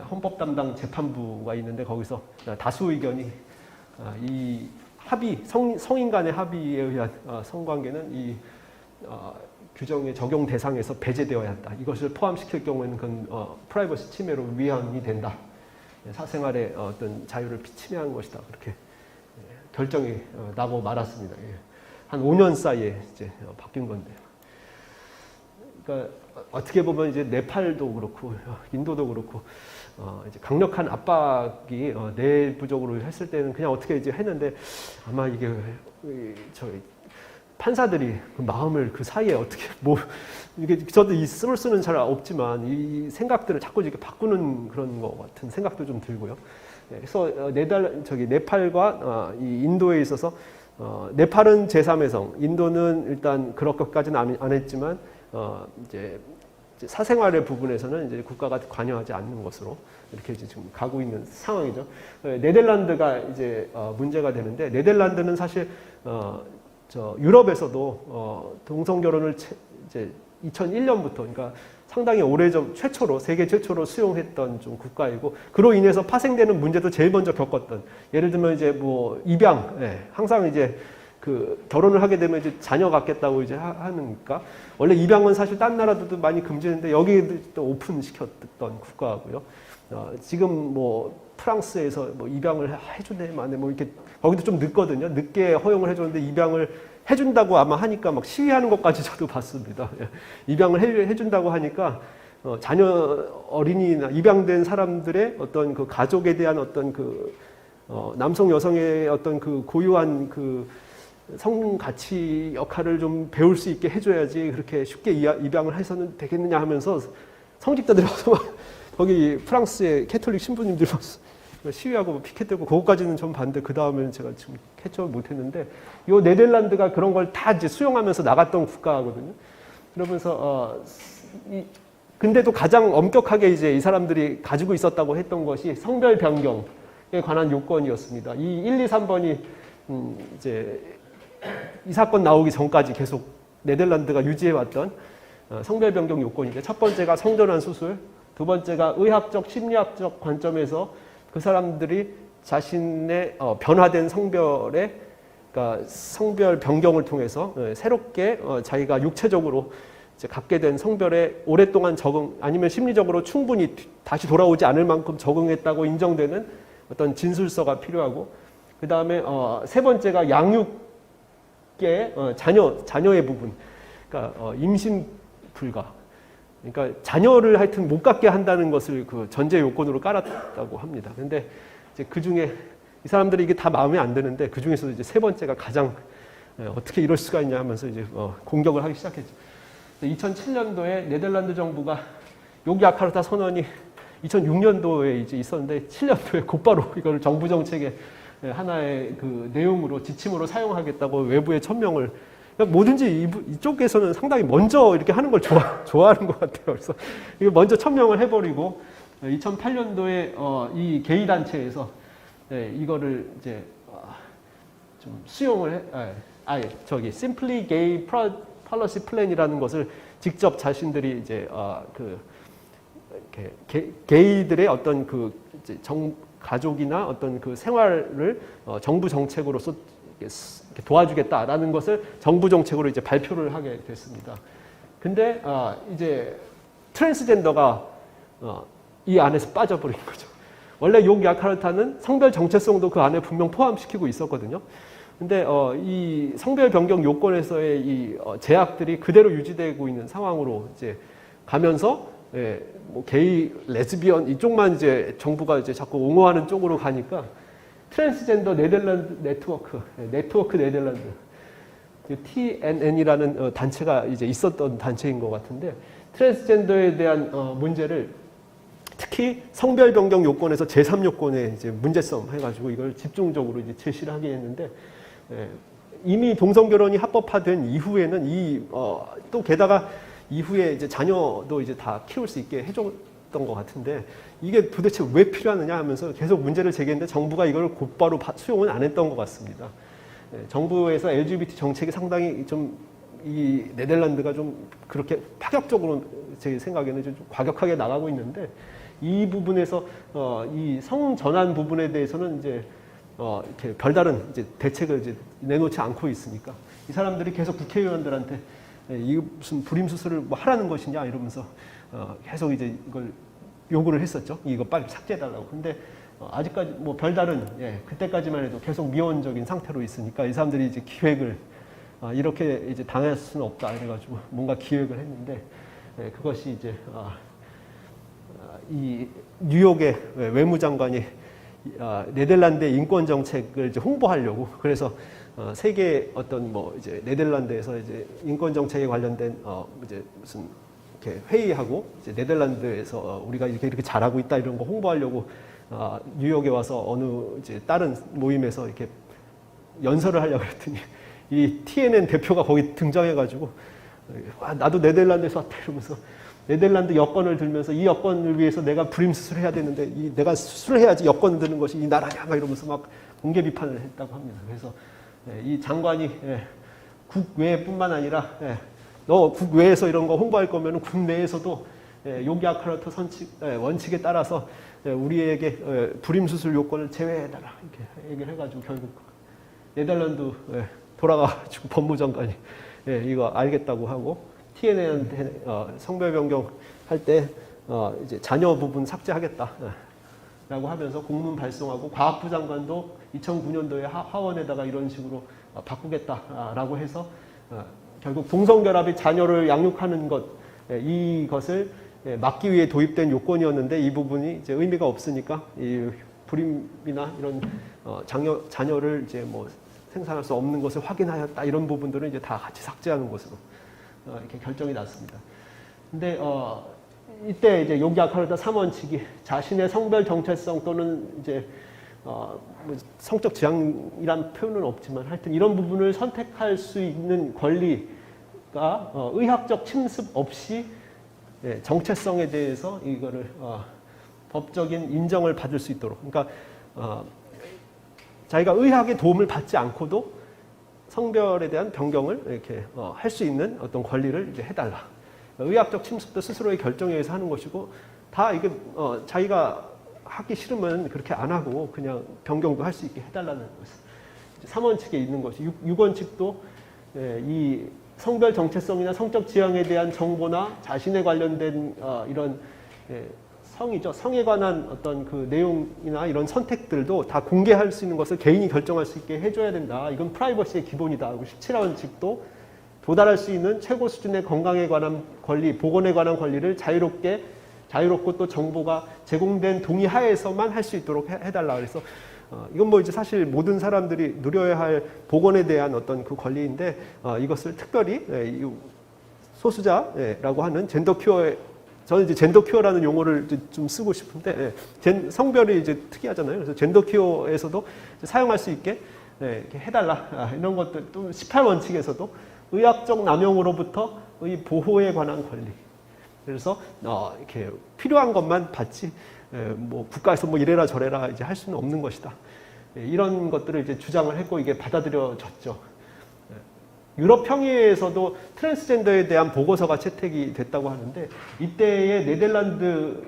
헌법 담당 재판부가 있는데 거기서 다수 의견이 이 합의, 성인 간의 합의에 의한 성관계는 이 규정의 적용 대상에서 배제되어야 한다. 이것을 포함시킬 경우에는 그건 프라이버시 침해로 위헌이 된다. 사생활의 어떤 자유를 침해한 것이다. 그렇게 결정이 나고 말았습니다. 한 5년 사이에 이제 바뀐 건데요. 그러니까 어떻게 보면 이제 네팔도 그렇고 인도도 그렇고 이제 강력한 압박이 내부적으로 했을 때는 그냥 어떻게 이제 했는데 아마 이게 저희 판사들이 그 마음을 그 사이에 어떻게 이게 저도 이 쓸 수는 잘 없지만 이 생각들을 자꾸 이렇게 바꾸는 그런 것 같은 생각도 좀 들고요. 그래서 네팔과 이 인도에 있어서 네팔은 제3외성, 인도는 일단 그럴 것까지는 안 했지만 이제 사생활의 부분에서는 이제 국가가 관여하지 않는 것으로 이렇게 이제 지금 가고 있는 상황이죠. 네덜란드가 이제 문제가 되는데 네덜란드는 사실 유럽에서도 동성 결혼을 이제 2001년부터 그러니까 상당히 오래전 세계 최초로 수용했던 좀 국가이고 그로 인해서 파생되는 문제도 제일 먼저 겪었던 예를 들면 이제 뭐 입양 항상 이제 그 결혼을 하게 되면 이제 자녀 갖겠다고 이제 하니까 원래 입양은 사실 딴 나라들도 많이 금지했는데 여기도 또 오픈시켰던 국가고요. 지금 뭐 프랑스에서 뭐 입양을 해주네 만에 뭐 이렇게 거기도 좀 늦거든요. 늦게 허용을 해줬는데 입양을 해준다고 아마 하니까 막 시위하는 것까지 저도 봤습니다. 입양을 해준다고 하니까 자녀 어린이나 입양된 사람들의 어떤 그 가족에 대한 어떤 그 남성 여성의 어떤 그 고유한 그 성 가치 역할을 좀 배울 수 있게 해줘야지 그렇게 쉽게 입양을 해서는 되겠느냐 하면서 성직자들이 와서 막 거기 프랑스의 캐톨릭 신부님들이 시위하고 피켓되고 그것까지는 좀 봤는데 그 다음에는 제가 지금 캐치를 못했는데 이 네덜란드가 그런 걸 다 이제 수용하면서 나갔던 국가거든요. 그러면서 근데도 가장 엄격하게 이제 이 사람들이 가지고 있었다고 했던 것이 성별 변경에 관한 요건이었습니다. 이 1, 2, 3번이 이제 이 사건 나오기 전까지 계속 네덜란드가 유지해왔던 성별 변경 요건인데 첫 번째가 성전환 수술, 두 번째가 의학적, 심리학적 관점에서 그 사람들이 자신의 변화된 성별의 그러니까 성별 변경을 통해서 새롭게 자기가 육체적으로 이제 갖게 된 성별에 오랫동안 적응 아니면 심리적으로 충분히 다시 돌아오지 않을 만큼 적응했다고 인정되는 어떤 진술서가 필요하고 그 다음에 세 번째가 양육계 자녀의 부분 그러니까 임신 불가 그러니까 자녀를 하여튼 못 갖게 한다는 것을 그 전제 요건으로 깔았다고 합니다. 근데 이제 그 중에 이 사람들이 이게 다 마음에 안 드는데 그 중에서도 이제 세 번째가 가장 어떻게 이럴 수가 있냐 하면서 이제 공격을 하기 시작했죠. 2007년도에 네덜란드 정부가 요기야카르타 선언이 2006년도에 이제 있었는데 7년도에 곧바로 이걸 정부 정책의 하나의 그 내용으로 지침으로 사용하겠다고 외부에 천명을 뭐든지 이쪽에서는 상당히 먼저 이렇게 하는 걸 좋아하는 것 같아요. 그래서 이거 먼저 천명을 해버리고 2008년도에 이 게이 단체에서 이거를 이제 좀 수용을 Simply Gay Policy Plan이라는 것을 직접 자신들이 이제 게이들의 어떤 그 이제 가족이나 어떤 그 생활을 정부 정책으로서 이렇게 도와주겠다라는 것을 정부 정책으로 이제 발표를 하게 됐습니다. 근데 이제 트랜스젠더가 이 안에서 빠져버린 거죠. 원래 요기야카르타는 성별 정체성도 그 안에 분명 포함시키고 있었거든요. 근데 이 성별 변경 요건에서의 이 제약들이 그대로 유지되고 있는 상황으로 이제 가면서 뭐 게이, 레즈비언 이쪽만 이제 정부가 이제 자꾸 옹호하는 쪽으로 가니까 트랜스젠더 네덜란드 네트워크 네덜란드 TNN이라는 단체가 이제 있었던 단체인 것 같은데 트랜스젠더에 대한 문제를 특히 성별 변경 요건에서 제3요건에 이제 문제점 해가지고 이걸 집중적으로 이제 제시를 하게 했는데 이미 동성 결혼이 합법화된 이후에는 또 게다가 이후에 이제 자녀도 이제 다 키울 수 있게 해줬던 것 같은데 이게 도대체 왜 필요하느냐 하면서 계속 문제를 제기했는데 정부가 이걸 곧바로 수용은 안 했던 것 같습니다. 정부에서 LGBT 정책이 상당히 좀 이 네덜란드가 좀 그렇게 파격적으로 제 생각에는 좀 과격하게 나가고 있는데 이 부분에서 이 성전환 부분에 대해서는 이제 이렇게 별다른 이제 대책을 이제 내놓지 않고 있으니까 이 사람들이 계속 국회의원들한테 이 무슨 불임 수술을 뭐 하라는 것이냐 이러면서 계속 이제 이걸 요구를 했었죠. 이거 빨리 삭제해달라고. 근데 아직까지 뭐 별다른 그때까지만 해도 계속 미온적인 상태로 있으니까 이 사람들이 이제 기획을 이렇게 이제 당할 수는 없다 이래가지고 뭔가 기획을 했는데 그것이 이제 이 뉴욕의 외무장관이 네덜란드의 인권 정책을 이제 홍보하려고 그래서 세계 어떤 뭐 이제 네덜란드에서 이제 인권 정책에 관련된 이제 무슨 이렇게 회의하고 이제 네덜란드에서 우리가 이렇게 잘하고 있다 이런 거 홍보하려고 뉴욕에 와서 어느 이제 다른 모임에서 이렇게 연설을 하려고 했더니 이 TNN 대표가 거기 등장해가지고 나도 네덜란드에서 왔다 이러면서 네덜란드 여권을 들면서 이 여권을 위해서 내가 불임 수술을 해야 되는데 내가 수술을 해야지 여권을 드는 것이 이 나라냐 막 이러면서 막 공개 비판을 했다고 합니다. 그래서 이 장관이 국외뿐만 아니라 너 국외에서 이런 거 홍보할 거면 국내에서도 요기아카르타 원칙에 따라서 우리에게 불임 수술 요건을 제외해달라 이렇게 얘기를 해가지고 결국 네덜란드 돌아가가지고 법무장관이 이거 알겠다고 하고 TNN한테 성별 변경 할 때 이제 자녀 부분 삭제하겠다라고 하면서 공문 발송하고 과학부 장관도 2009년도에 하원에다가 이런 식으로 바꾸겠다라고 해서 결국 동성결합이 자녀를 양육하는 것 이것을 막기 위해 도입된 요건이었는데 이 부분이 이제 의미가 없으니까 이 불임이나 이런 자녀를 이제 뭐 생산할 수 없는 것을 확인하였다 이런 부분들은 이제 다 같이 삭제하는 것으로 이렇게 결정이 났습니다. 근데 이때 이제 요기아카르타 3원칙이 자신의 성별 정체성 또는 이제 뭐 성적 지향이란 표현은 없지만 하여튼 이런 부분을 선택할 수 있는 권리가 의학적 침습 없이 정체성에 대해서 이거를 법적인 인정을 받을 수 있도록 그러니까 자기가 의학의 도움을 받지 않고도 성별에 대한 변경을 이렇게 할 수 있는 어떤 권리를 이제 해달라. 의학적 침습도 스스로의 결정에 의해서 하는 것이고 다 이게 자기가 하기 싫으면 그렇게 안 하고 그냥 변경도 할 수 있게 해달라는 것. 3원칙에 있는 것이 6원칙도 이 성별 정체성이나 성적 지향에 대한 정보나 자신에 관련된 이런 성이죠. 성에 관한 어떤 그 내용이나 이런 선택들도 다 공개할 수 있는 것을 개인이 결정할 수 있게 해줘야 된다. 이건 프라이버시의 기본이다. 그리고 17원칙도 도달할 수 있는 최고 수준의 건강에 관한 권리, 보건에 관한 권리를 자유롭고 또 정보가 제공된 동의하에서만 할 수 있도록 해달라. 그래서 이건 뭐 이제 사실 모든 사람들이 누려야 할 보건에 대한 어떤 그 권리인데 이것을 특별히 소수자라고 하는 젠더 큐어에 저는 이제 젠더 큐어라는 용어를 좀 쓰고 싶은데 성별이 이제 특이하잖아요. 그래서 젠더 큐어에서도 사용할 수 있게 이렇게 해달라 이런 것들 또 18원칙에서도 의학적 남용으로부터 의 보호에 관한 권리. 그래서 이렇게 필요한 것만 받지 뭐 국가에서 뭐 이래라 저래라 이제 할 수는 없는 것이다. 이런 것들을 이제 주장을 했고 이게 받아들여졌죠. 유럽 평의회에서도 트랜스젠더에 대한 보고서가 채택이 됐다고 하는데 이때의 네덜란드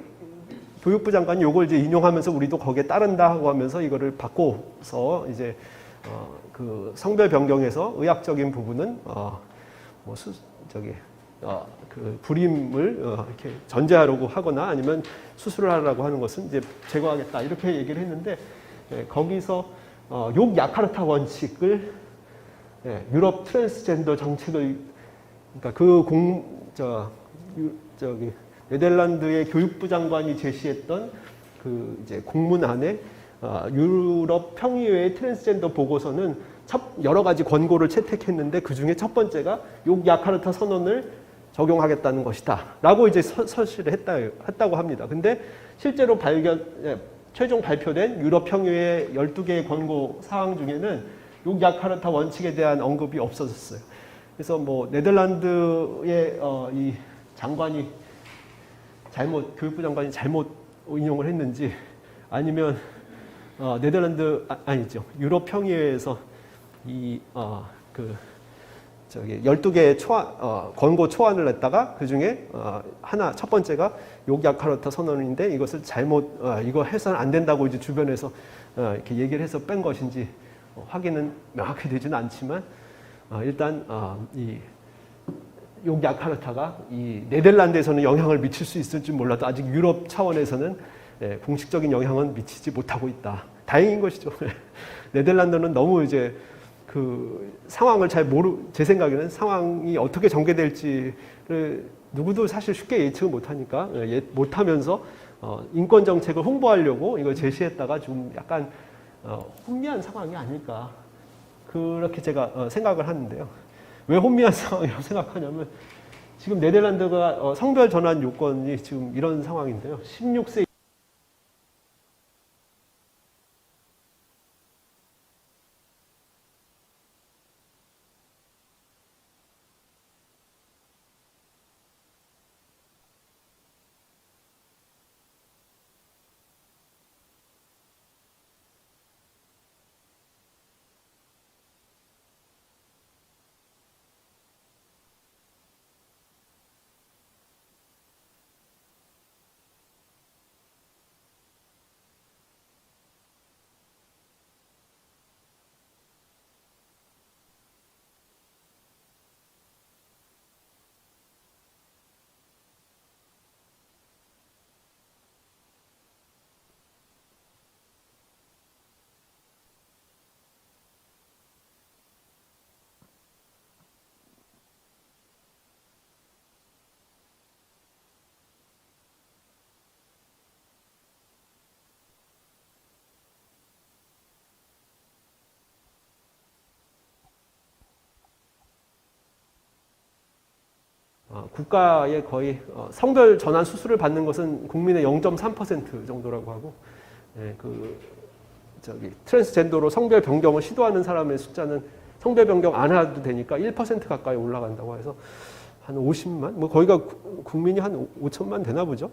교육부 장관이 이걸 이제 인용하면서 우리도 거기에 따른다 하고 하면서 이거를 바꿔서 이제 그 성별 변경에서 의학적인 부분은 그 불임을 이렇게 전제하려고 하거나 아니면 수술을 하려고 하는 것은 이제 제거하겠다 이렇게 얘기를 했는데 거기서 요기아카르타 원칙을 유럽 트랜스젠더 정책을 그러니까 네덜란드의 교육부 장관이 제시했던 그 이제 공문안에 유럽 평의회의 트랜스젠더 보고서는 여러 가지 권고를 채택했는데 그 중에 첫 번째가 요기아카르타 선언을 적용하겠다는 것이다. 라고 이제 서술을 했다고 합니다. 근데 실제로 최종 발표된 유럽 평의회 12개의 권고 사항 중에는 요기아카르타 원칙에 대한 언급이 없어졌어요. 그래서 뭐 네덜란드의 이 장관이 교육부 장관이 잘못 인용을 했는지 아니면 네덜란드 아니죠 유럽 평의회에서 그 저기 12개의 권고 초안을 냈다가 그 중에 첫 번째가 요기야카르타 선언인데 이것을 이거 해서는 안 된다고 이제 주변에서 이렇게 얘기를 해서 뺀 것인지 확인은 명확히 되지는 않지만 일단 이 요기야카르타가 이 네덜란드에서는 영향을 미칠 수 있을지 몰라도 아직 유럽 차원에서는 공식적인 영향은 미치지 못하고 있다. 다행인 것이죠. 네덜란드는 너무 이제 그 상황을 제 생각에는 상황이 어떻게 전개될지를 누구도 사실 쉽게 예측을 못하니까 못하면서 인권 정책을 홍보하려고 이걸 제시했다가 좀 약간 혼미한 상황이 아닐까 그렇게 제가 생각을 하는데요. 왜 혼미한 상황이라고 생각하냐면 지금 네덜란드가 성별 전환 요건이 지금 이런 상황인데요. 16세 국가의 거의 성별 전환 수술을 받는 것은 국민의 0.3% 정도라고 하고, 트랜스젠더로 성별 변경을 시도하는 사람의 숫자는 성별 변경 안 해도 되니까 1% 가까이 올라간다고 해서 한 50만, 뭐 거기가 국민이 한 5천만 되나 보죠.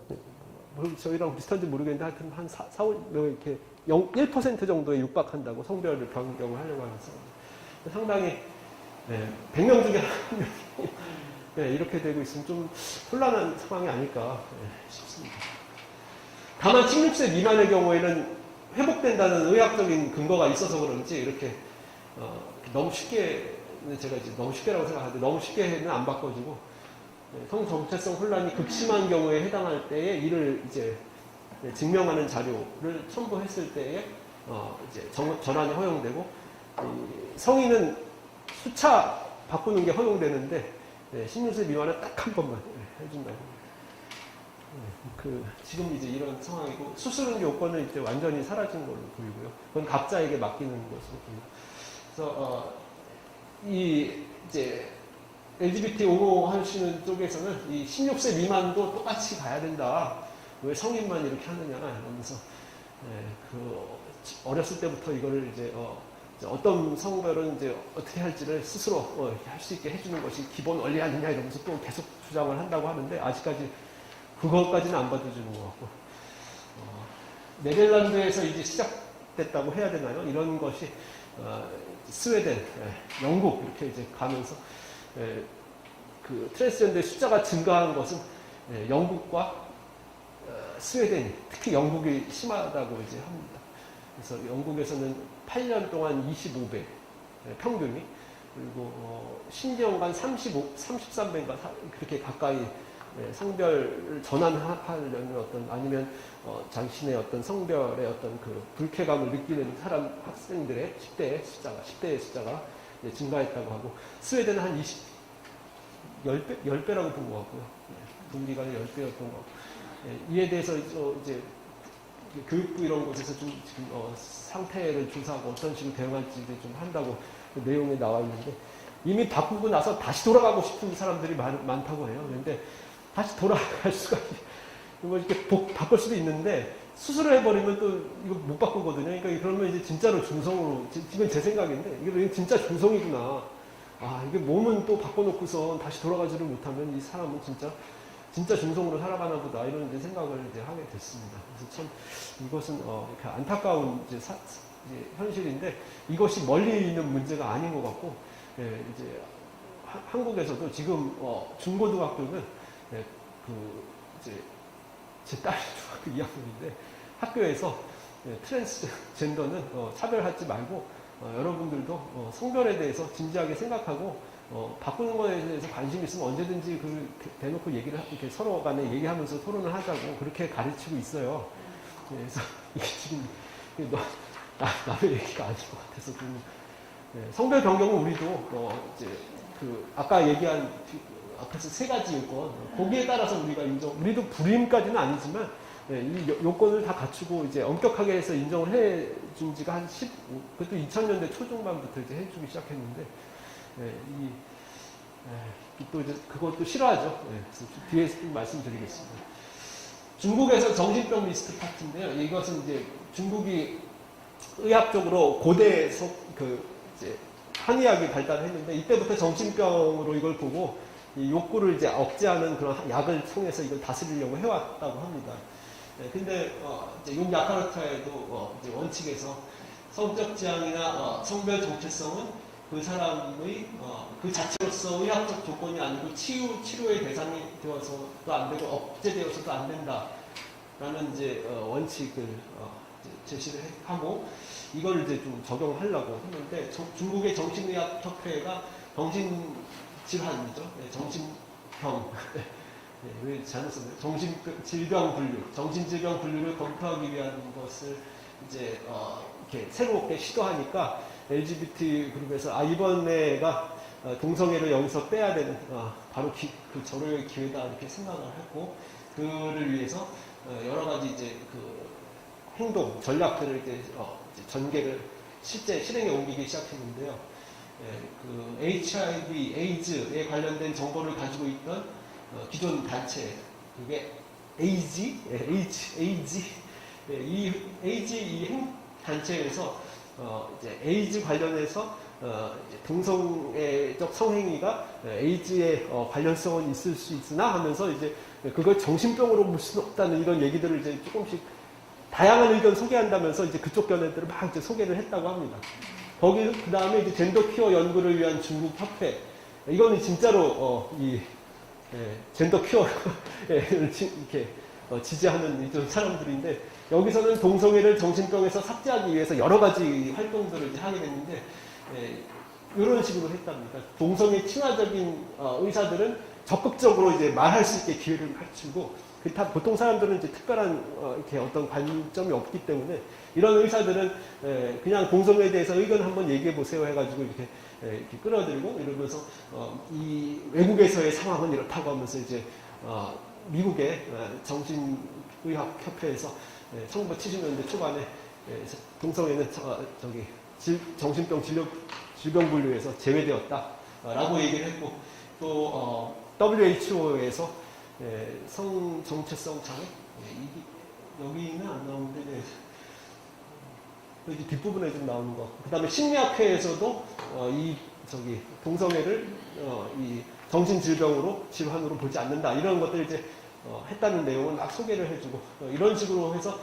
저희랑 비슷한지 모르겠는데 하여튼 한 4, 5, 이렇게 1% 정도에 육박한다고 성별 변경을 하려고 하는 사람. 상당히 100명 중에 한 명이 이렇게 되고 있으면 좀 혼란한 상황이 아닐까 싶습니다. 다만 16세 미만의 경우에는 회복된다는 의학적인 근거가 있어서 그런지 이렇게 너무 쉽게 제가 이제 너무 쉽게라고 생각하는데 너무 쉽게는 안 바꿔지고 성정체성 혼란이 극심한 경우에 해당할 때에 이를 이제 증명하는 자료를 첨부했을 때에 이제 전환이 허용되고 성인은 수차 바꾸는 게 허용되는데 16세 미만은 딱 한 번만 해준다고. 지금 이제 이런 상황이고 수술 요건은 이제 완전히 사라진 걸로 보이고요. 그건 각자에게 맡기는 것으로 보입니다. 그래서 이 이제 LGBT 옹호하시는 쪽에서는 이 16세 미만도 똑같이 가야 된다. 왜 성인만 이렇게 하느냐 이러면서 어렸을 때부터 이거를 이제 어떤 성별은 이제 어떻게 할지를 스스로 할 수 있게 해주는 것이 기본 원리 아니냐 이러면서 또 계속 주장을 한다고 하는데 아직까지 그것까지는 안 받아주는 것 같고 네덜란드에서 이제 시작됐다고 해야 되나요? 이런 것이 스웨덴, 영국 이렇게 이제 가면서 그 트랜스젠더의 숫자가 증가한 것은 영국과 스웨덴, 특히 영국이 심하다고 이제 합니다. 그래서 영국에서는 8년 동안 25배 평균이 그리고 10년간 33배인가 그렇게 가까이 성별 전환하려는 어떤 아니면 자신의 어떤 성별의 어떤 그 불쾌감을 느끼는 학생들의 10대의 숫자가 증가했다고 하고 스웨덴은 한 10배라고 본 것 같고요. 분기간에 10배였던 것 같고 이에 대해서 이제 교육부 이런 곳에서 좀 지금 상태를 조사하고 어떤 식으로 대응할지를 좀 한다고 그 내용이 나와 있는데 이미 바꾸고 나서 다시 돌아가고 싶은 사람들이 많다고 해요. 그런데 다시 돌아갈 수가 뭐 이렇게 바꿀 수도 있는데 수술을 해버리면 또 이거 못 바꾸거든요. 그러니까 그러면 이제 진짜로 중성으로 지금 제 생각인데 이게 진짜 중성이구나. 이게 몸은 또 바꿔놓고서 다시 돌아가지를 못하면 이 사람은 진짜 중성으로 살아가나 보다 이런 이제 생각을 이제 하게 됐습니다. 그래서 참 이것은 이렇게 안타까운 이제 현실인데 이것이 멀리 있는 문제가 아닌 것 같고 이제 한국에서도 지금 중고등학교는 네, 이제 제 딸이 중학교 2학년인데 학교에서 트랜스젠더는 차별하지 말고 여러분들도 성별에 대해서 진지하게 생각하고 바꾸는 거에 대해서 관심 있으면 언제든지 대놓고 얘기를 이렇게 서로 간에 얘기하면서 토론을 하자고 그렇게 가르치고 있어요. 그래서 이게 지금 남의 얘기가 아닌 것 같아서 좀 성별 변경은 우리도 이제 아까 얘기한 앞에서 세 가지 요건 거기에 따라서 우리가 우리도 불임까지는 아니지만 이 요건을 다 갖추고 이제 엄격하게 해서 인정을 해준 지가 한 그것도 2000년대 초중반부터 이제 해주기 시작했는데 또 이제 그것도 싫어하죠. 그래서 뒤에서 좀 말씀드리겠습니다. 중국에서 정신병 리스트 파트인데요. 이것은 이제 중국이 의학적으로 고대에서 이제 한의학이 발달했는데 이때부터 정신병으로 이걸 보고 이 욕구를 이제 억제하는 그런 약을 통해서 이걸 다스리려고 해왔다고 합니다. 근데 이제 용 야카르타에도 이제 원칙에서 성적 지향이나 성별 정체성은 그 사람의 그 자체로서 의학적 조건이 아니고 치료의 대상이 되어서도 안 되고 억제되어서도 안 된다라는 이제 원칙을 제시를 하고 이걸 이제 좀 적용하려고 했는데 중국의 정신의학협회가 정신질환이죠. 정신병. 왜 잘못 썼나요? 정신질병 분류, 정신질병 분류를 검토하기 위한 것을 이제 이렇게 새롭게 시도하니까 LGBT 그룹에서 이번에가 동성애를 여기서 빼야 되는 바로 그 절호의 기회다 이렇게 생각을 했고 그를 위해서 여러 가지 이제 행동 전략들을 이제 전개를 실제 실행에 옮기기 시작했는데요. 그 HIV, 에이즈에 관련된 정보를 가지고 있던 기존 단체, 그게 에이지, 이 에이즈 이 단체에서 이제 에이즈 관련해서 이제 동성애적 성행위가 에이즈에 관련성은 있을 수 있으나 하면서 이제 그걸 정신병으로 볼 수는 없다는 이런 얘기들을 이제 조금씩 다양한 의견 소개한다면서 이제 그쪽 견해들을 막 이제 소개를 했다고 합니다. 그 다음에 이제 젠더 퀴어 연구를 위한 중국 협회. 이거는 진짜로, 젠더 퀴어를 이렇게 지지하는 이런 사람들인데, 여기서는 동성애를 정신병에서 삭제하기 위해서 여러 가지 활동들을 이제 하게 됐는데, 이런 식으로 했답니다. 동성애 친화적인 의사들은 적극적으로 이제 말할 수 있게 기회를 갖추고, 보통 사람들은 이제 특별한 이렇게 어떤 관점이 없기 때문에 이런 의사들은 그냥 동성애에 대해서 의견 한번 얘기해 보세요 해가지고 이렇게 끌어들고 이러면서 이 외국에서의 상황은 이렇다고 하면서 이제 미국의 정신의학협회에서 1970년대 초반에 동성애는 정신병 질병 분류에서 제외되었다라고 얘기를 했고 또 WHO에서 성 정체성 장애 여기는 안 나오는데 여기 뒷부분에 좀 나오는 거. 그 다음에 심리학회에서도 동성애를 이 정신질병으로 질환으로 보지 않는다 이런 것들 이제 했다는 내용을 막 소개를 해주고 이런 식으로 해서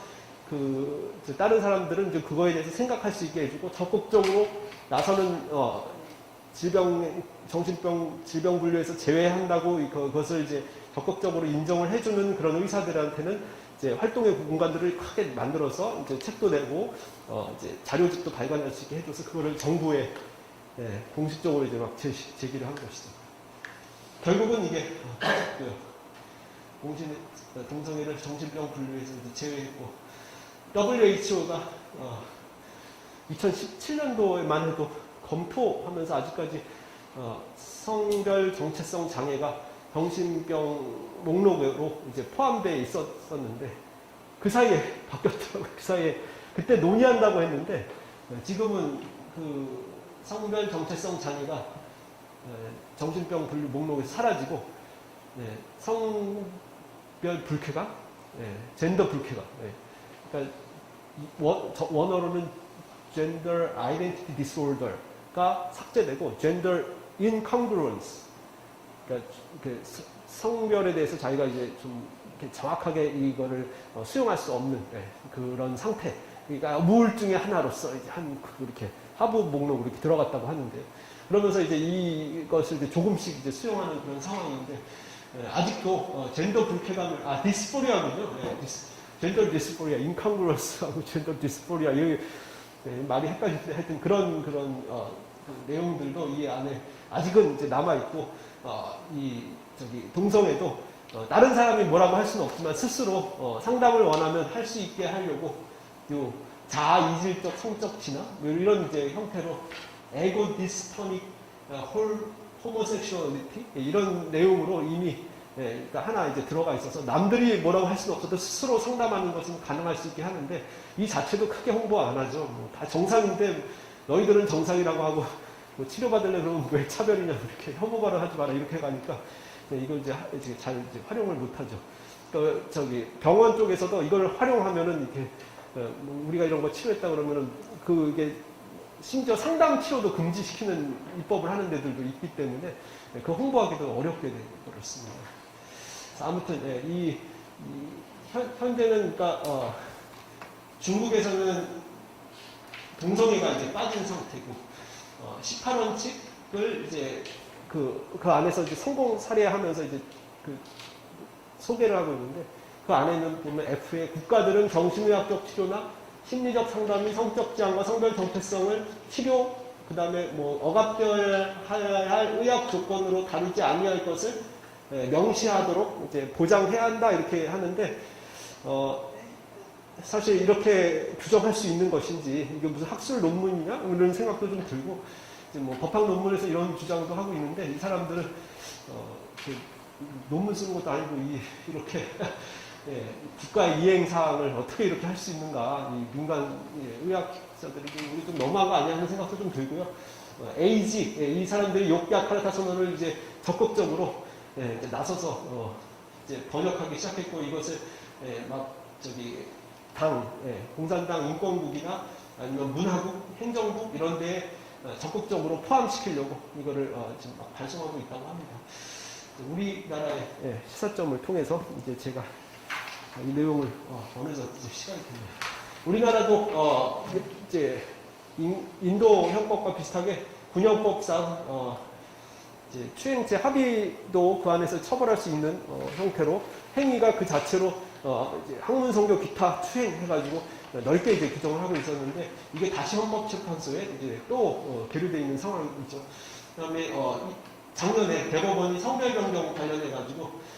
다른 사람들은 이제 그거에 대해서 생각할 수 있게 해주고 적극적으로 나서는 정신병 질병 분류에서 제외한다고 그것을 이제 적극적으로 인정을 해주는 그런 의사들한테는 이제 활동의 공간들을 크게 만들어서 이제 책도 내고 이제 자료집도 발간할 수 있게 해줘서 그거를 정부에 공식적으로 이제 막 제기를 한 것이죠. 결국은 이게 동성애를 정신병 분류에서 이제 제외했고 WHO가 2017년도에만 해도 검토하면서 아직까지 성별 정체성 장애가 정신병 목록으로 이제 포함되어 있었는데 그 사이에 바뀌었더라고요. 그 사이에 그때 논의한다고 했는데 지금은 그 성별 정체성 장애가 정신병 분류 목록에서 사라지고 성별 불쾌감, 젠더 불쾌감. 그러니까 원어로는 Gender Identity Disorder가 삭제되고 Gender Incongruence. 그러니까 성별에 대해서 자기가 이제 좀 이렇게 정확하게 이거를 수용할 수 없는 그런 상태. 그러니까 우울증의 하나로서 이제 이렇게 하부 목록으로 이렇게 들어갔다고 하는데요. 그러면서 이제 이것을 이제 조금씩 이제 수용하는 그런 상황인데, 아직도 젠더 불쾌감을, 디스포리아군요. 젠더 디스포리아, 인캉그러스하고 젠더 디스포리아, 이 말이 헷갈릴 때 하여튼 그런 그 내용들도 이 안에 아직은 이제 남아있고, 동성애도 다른 사람이 뭐라고 할 수는 없지만 스스로 상담을 원하면 할 수 있게 하려고 요 자아 이질적 성적 진화 이런 이제 형태로 에고 디스토닉 호모섹슈얼리티 이런 내용으로 이미 그러니까 하나 이제 들어가 있어서 남들이 뭐라고 할 수는 없어도 스스로 상담하는 것은 가능할 수 있게 하는데 이 자체도 크게 홍보 안 하죠. 뭐 다 정상인데 너희들은 정상이라고 하고 뭐 치료받으려면 왜 차별이냐 이렇게 혐오 발언하지 마라 이렇게 가니까 이걸 이제 잘 이제 활용을 못하죠. 병원 쪽에서도 이걸 활용하면은 이렇게 우리가 이런 거 치료했다 그러면은 그게 심지어 상담 치료도 금지시키는 입법을 하는 데들도 있기 때문에 그 홍보하기도 어렵게 되었습니다. 아무튼 현재는 그러니까 중국에서는 동성애가 이제 빠진 상태고 18원칙을 이제 그 안에서 이제 성공 사례하면서 이제 그 소개를 하고 있는데 그 안에는 보면 F의 국가들은 정신의학적 치료나 심리적 상담 및 성적 지향과 성별 정체성을 치료 그다음에 뭐 억압되어야 할 의학 조건으로 다루지 아니할 것을 명시하도록 이제 보장해야 한다 이렇게 하는데 사실 이렇게 규정할 수 있는 것인지 이게 무슨 학술 논문이냐 이런 생각도 좀 들고 이제 뭐 법학 논문에서 이런 주장도 하고 있는데 이 사람들은 그 논문 쓰는 것도 아니고 이렇게 국가의 이행 사항을 어떻게 이렇게 할 수 있는가 이 민간 의학자들이 우리 좀 너무한 거 아니야 하는 생각도 좀 들고요. 에이지 이 사람들이 욕약 카르타 선언을 이제 적극적으로 이제 나서서 이제 번역하기 시작했고 이것을 막 공산당 인권국이나 아니면 문화국, 행정국 이런 데에 적극적으로 포함시키려고 이거를 지금 막 발송하고 있다고 합니다. 우리나라의 시사점을 통해서 이제 제가 이 내용을 어느덧 시간이 됐네요. 우리나라도 이제 인도 형법과 비슷하게 군형법상 이제 추행죄 합의도 그 안에서 처벌할 수 있는 형태로 행위가 그 자체로 이제 학문성교 기타 추행해가지고 넓게 이제 규정을 하고 있었는데 이게 다시 헌법재판소에 이제 또 계류되어 있는 상황이죠. 그다음에 작년에 대법원이 성별 변경 관련해가지고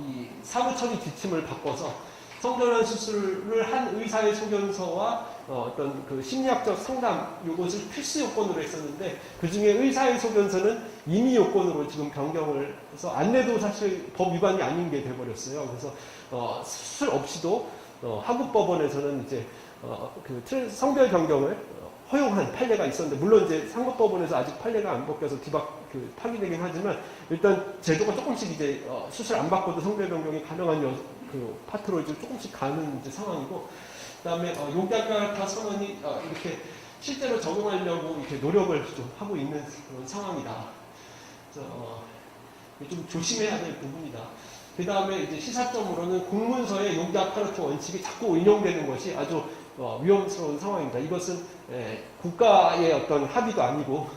이 사후 처리 지침을 바꿔서 성전환 수술을 한 의사의 소견서와 어떤 그 심리학적 상담 이것을 필수 요건으로 했었는데 그 중에 의사의 소견서는 임의 요건으로 지금 변경을 해서 안내도 사실 법 위반이 아닌 게 돼버렸어요. 그래서 수술 없이도 하급법원에서는 이제 그 성별 변경을 허용한 판례가 있었는데 물론 이제 상급법원에서 아직 판례가 안 바뀌어서 파기되긴 하지만 일단 제도가 조금씩 이제 수술 안 받고도 성별 변경이 가능한 그 파트로 이제 조금씩 가는 이제 상황이고 그다음에 용약가타 선언이 이렇게 실제로 적용하려고 이렇게 노력을 좀 하고 있는 그런 상황이다. 그래서 좀 조심해야 될 부분이다. 그 다음에 이제 시사점으로는 공문서에 용약카르트 원칙이 자꾸 인용되는 것이 아주 위험스러운 상황입니다. 이것은 국가의 어떤 합의도 아니고